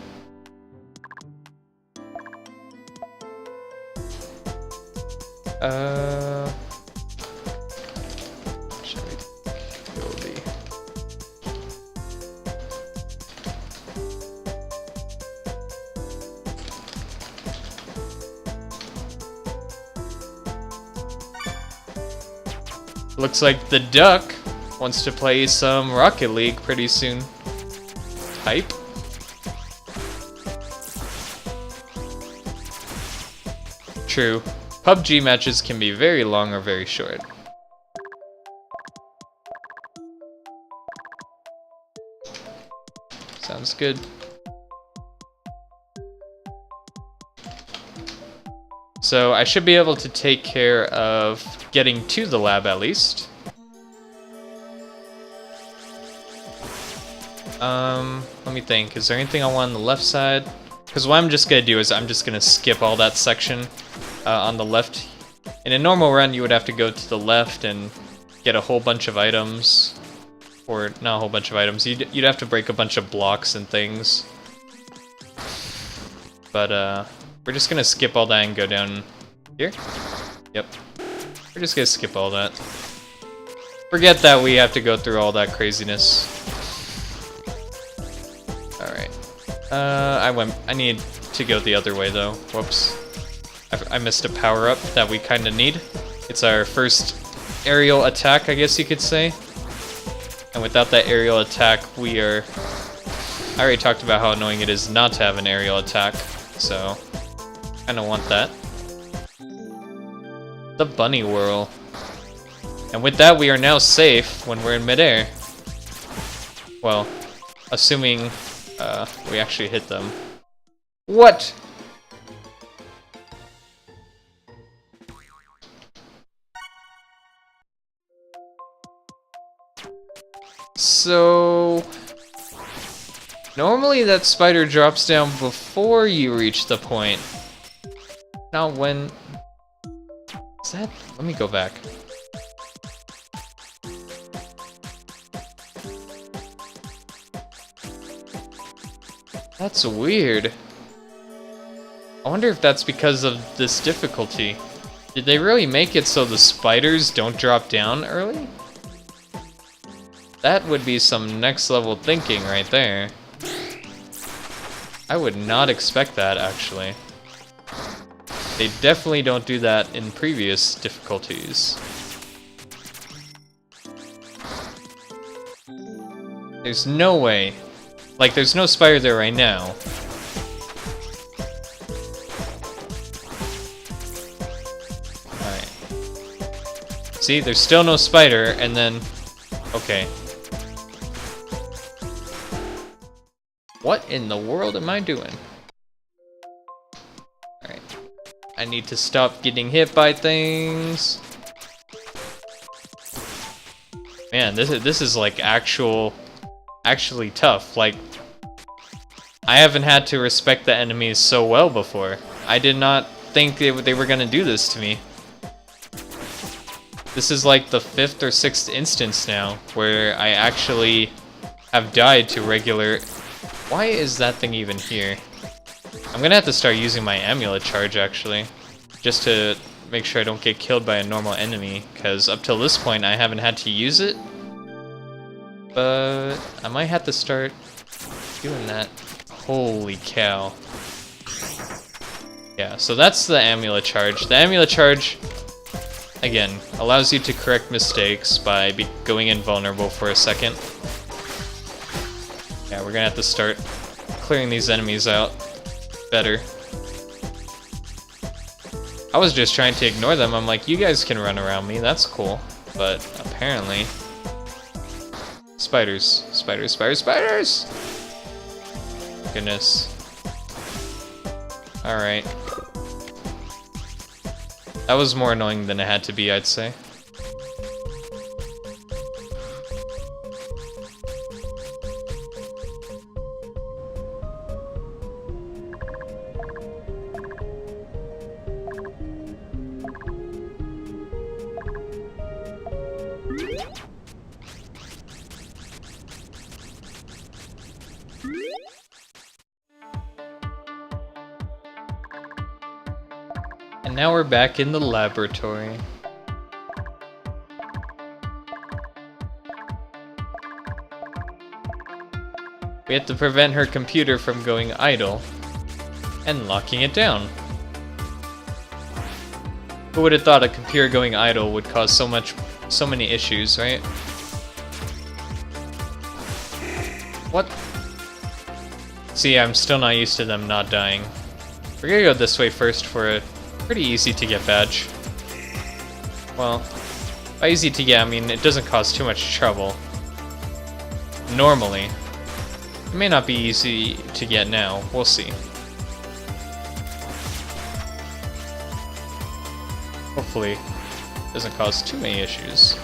shall we go the... Looks like the duck wants to play some Rocket League pretty soon. Type. True. PUBG matches can be very long or very short. Sounds good. So I should be able to take care of getting to the lab at least. Let me think. Is there anything I want on the left side? Because what I'm just gonna do is I'm just gonna skip all that section on the left. In a normal run, you would have to go to the left and get a whole bunch of items. Or not a whole bunch of items. You'd have to break a bunch of blocks and things. But we're just gonna skip all that and go down here. Yep. We're just gonna skip all that. Forget that we have to go through all that craziness. Alright. I need to go the other way though. Whoops. I missed a power-up that we kinda need. It's our first aerial attack, I guess you could say. And without that aerial attack, we are... I already talked about how annoying it is not to have an aerial attack, so... kinda want that. The bunny whirl. And with that, we are now safe when we're in midair. Well, assuming we actually hit them. What? So... normally that spider drops down before you reach the point. Not when... is that... let me go back. That's weird. I wonder if that's because of this difficulty. Did they really make it so the spiders don't drop down early? That would be some next level thinking right there. I would not expect that, actually. They definitely don't do that in previous difficulties. There's no way. Like, there's no spider there right now. Alright. See, there's still no spider, and then... Okay. What in the world am I doing? Alright. I need to stop getting hit by things. Man, this is like actually tough. Like, I haven't had to respect the enemies so well before. I did not think they were gonna do this to me. This is like the 5th or 6th instance now where I actually have died to regular... Why is that thing even here? I'm gonna have to start using my amulet charge, actually. Just to make sure I don't get killed by a normal enemy, because up till this point I haven't had to use it. But I might have to start doing that. Holy cow. Yeah, so that's the amulet charge. The amulet charge, again, allows you to correct mistakes by going invulnerable for a second. Yeah, we're gonna have to start clearing these enemies out better. I was just trying to ignore them. I'm like, you guys can run around me, that's cool. But apparently... Spiders. Spiders, spiders, spiders! Goodness. Alright. That was more annoying than it had to be, I'd say. And now we're back in the laboratory. We have to prevent her computer from going idle and locking it down. Who would have thought a computer going idle would cause so many issues, right? What? See, I'm still not used to them not dying. We're gonna go this way first for a pretty easy to get badge. Well, by easy to get, I mean it doesn't cause too much trouble. Normally. It may not be easy to get now, we'll see. Hopefully, it doesn't cause too many issues.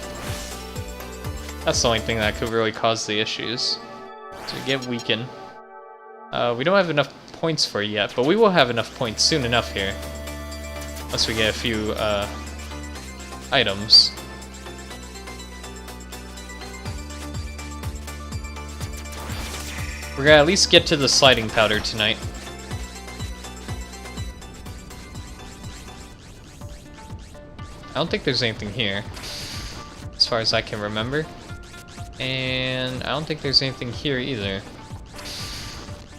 That's the only thing that could really cause the issues. So we get weakened. We don't have enough points for it yet, but we will have enough points soon enough here. Once we get a few items. We're gonna at least get to the sliding powder tonight. I don't think there's anything here, as far as I can remember. And I don't think there's anything here either.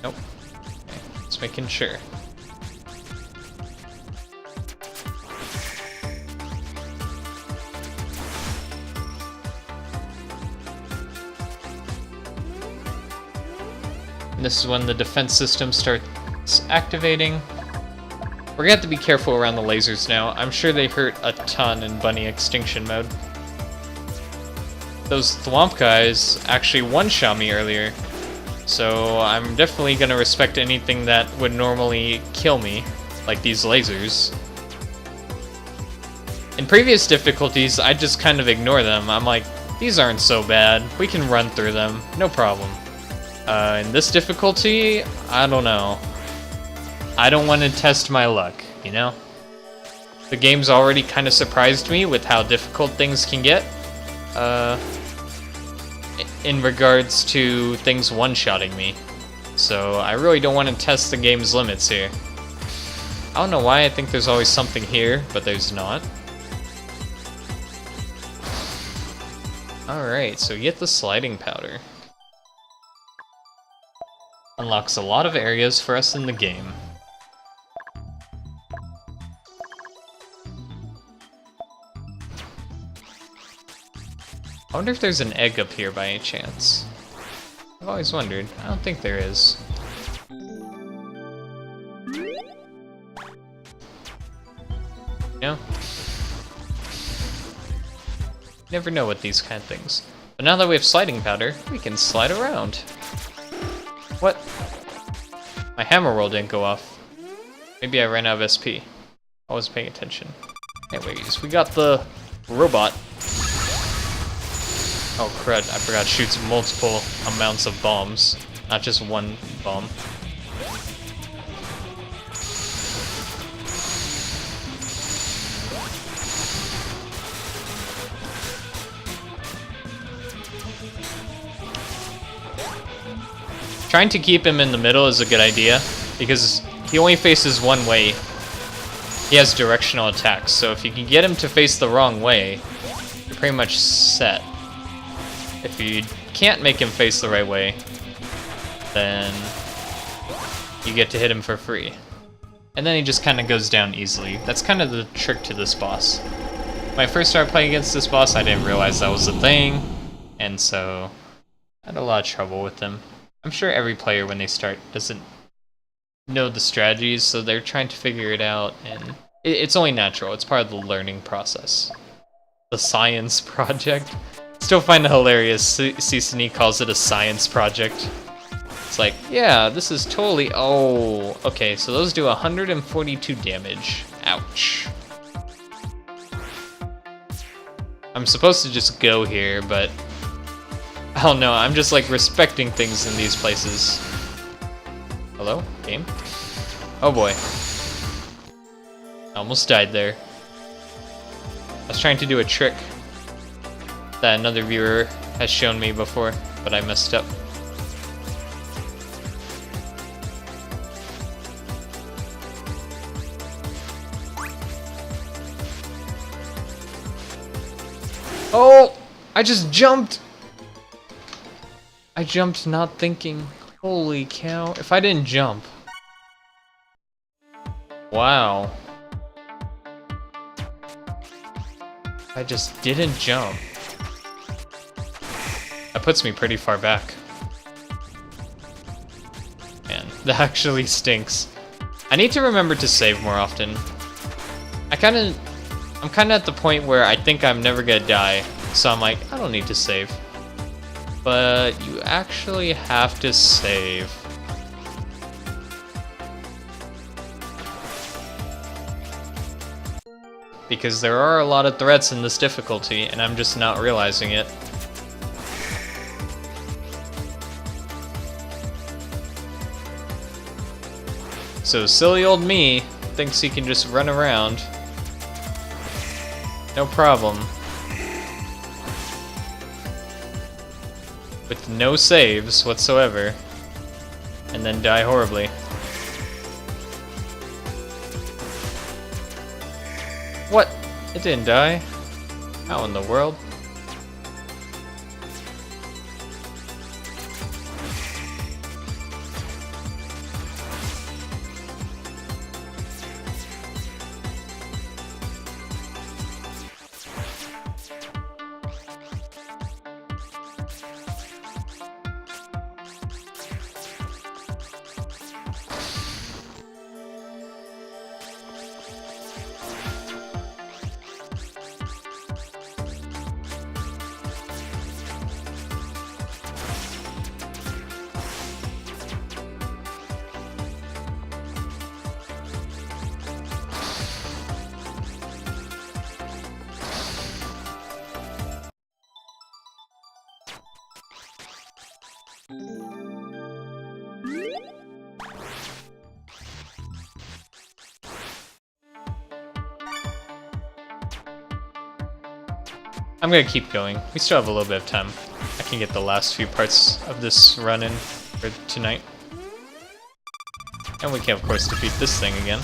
Nope. Okay, just making sure. And this is when the defense system starts activating. We're gonna have to be careful around the lasers now. I'm sure they hurt a ton in Bunny Extinction mode. Those Thwomp guys actually one-shot me earlier. So I'm definitely gonna respect anything that would normally kill me, like these lasers. In previous difficulties, I just kind of ignore them. I'm like, these aren't so bad. We can run through them, no problem. In this difficulty, I don't know. I don't want to test my luck, you know? The game's already kind of surprised me with how difficult things can get. In regards to things one-shotting me. So I really don't want to test the game's limits here. I don't know why I think there's always something here, but there's not. Alright, so get the sliding powder. Unlocks a lot of areas for us in the game. I wonder if there's an egg up here by any chance. I've always wondered. I don't think there is. No? Never know with these kind of things. But now that we have sliding powder, we can slide around. What? My hammer roll didn't go off. Maybe I ran out of SP. I wasn't paying attention. Anyways, we got the robot. Oh crud, I forgot shoots multiple amounts of bombs, not just one bomb. Trying to keep him in the middle is a good idea, because he only faces one way. He has directional attacks, so if you can get him to face the wrong way, you're pretty much set. If you can't make him face the right way, then you get to hit him for free. And then he just kind of goes down easily. That's kind of the trick to this boss. When I first started playing against this boss, I didn't realize that was a thing, and so I had a lot of trouble with him. I'm sure every player when they start doesn't know the strategies, so they're trying to figure it out, and it's only natural. It's part of the learning process. The science project. Still find it hilarious. Seasony calls it a science project. It's like, yeah, this is totally... Oh, okay, so those do 142 damage. Ouch. I'm supposed to just go here, but... I don't know, I'm just like respecting things in these places. Hello? Game? Oh boy. I almost died there. I was trying to do a trick that another viewer has shown me before, but I messed up. Oh! I just jumped! I jumped not thinking. Holy cow. If I didn't jump. Wow. I just didn't jump. That puts me pretty far back. Man, that actually stinks. I need to remember to save more often. I'm kinda at the point where I think I'm never gonna die, so I'm like, I don't need to save. But you actually have to save. Because there are a lot of threats in this difficulty, and I'm just not realizing it. So silly old me thinks he can just run around. No problem. With no saves whatsoever, and then die horribly. What? It didn't die? How in the world? I'm gonna keep going. We still have a little bit of time. I can get the last few parts of this run in for tonight. And we can of course defeat this thing again.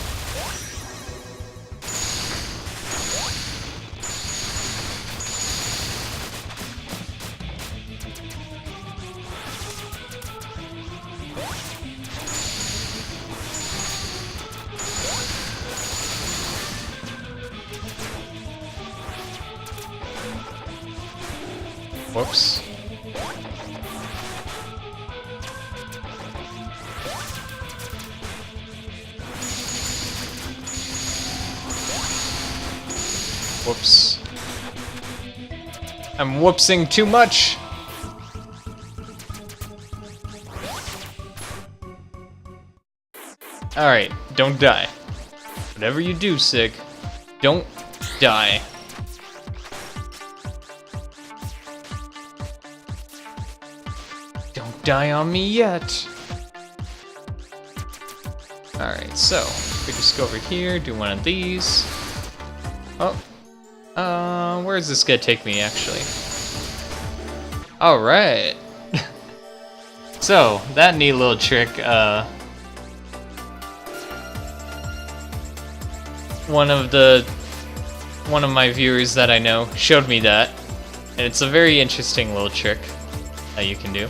Whoops. Whoops. I'm whoopsing too much! Alright, don't die. Whatever you do, Sig, don't die. Don't die on me yet! Alright, so, we just go over here, do one of these. Oh, where is this gonna take me, actually? Alright! So, that neat little trick, one of my viewers that I know showed me that, and it's a very interesting little trick that you can do.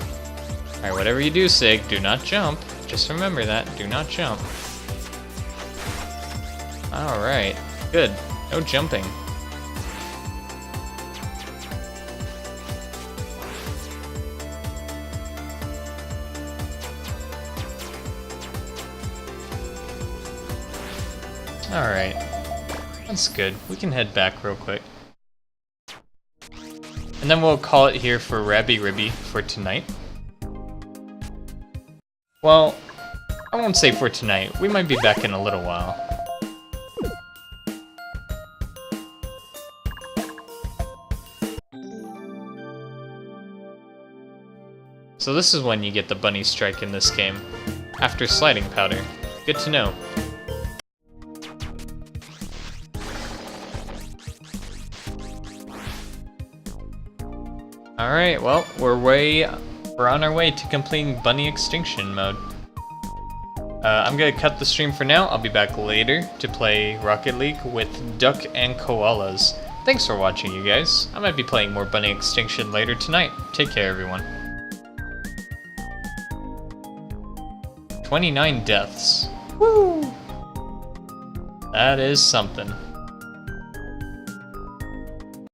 Alright, whatever you do, Sig, do not jump. Just remember that, do not jump. Alright, good. No jumping. Alright. That's good. We can head back real quick. And then we'll call it here for Rabi-Ribi for tonight. Well, I won't say for tonight. We might be back in a little while. So this is when you get the bunny strike in this game. After sliding powder. Good to know. Alright, well, we're on our way to completing bunny extinction mode. I'm gonna cut the stream for now. I'll be back later to play Rocket League with Duck and Koalas. Thanks for watching, you guys. I might be playing more bunny extinction later tonight. Take care, everyone. 29 deaths. Woo! That is something.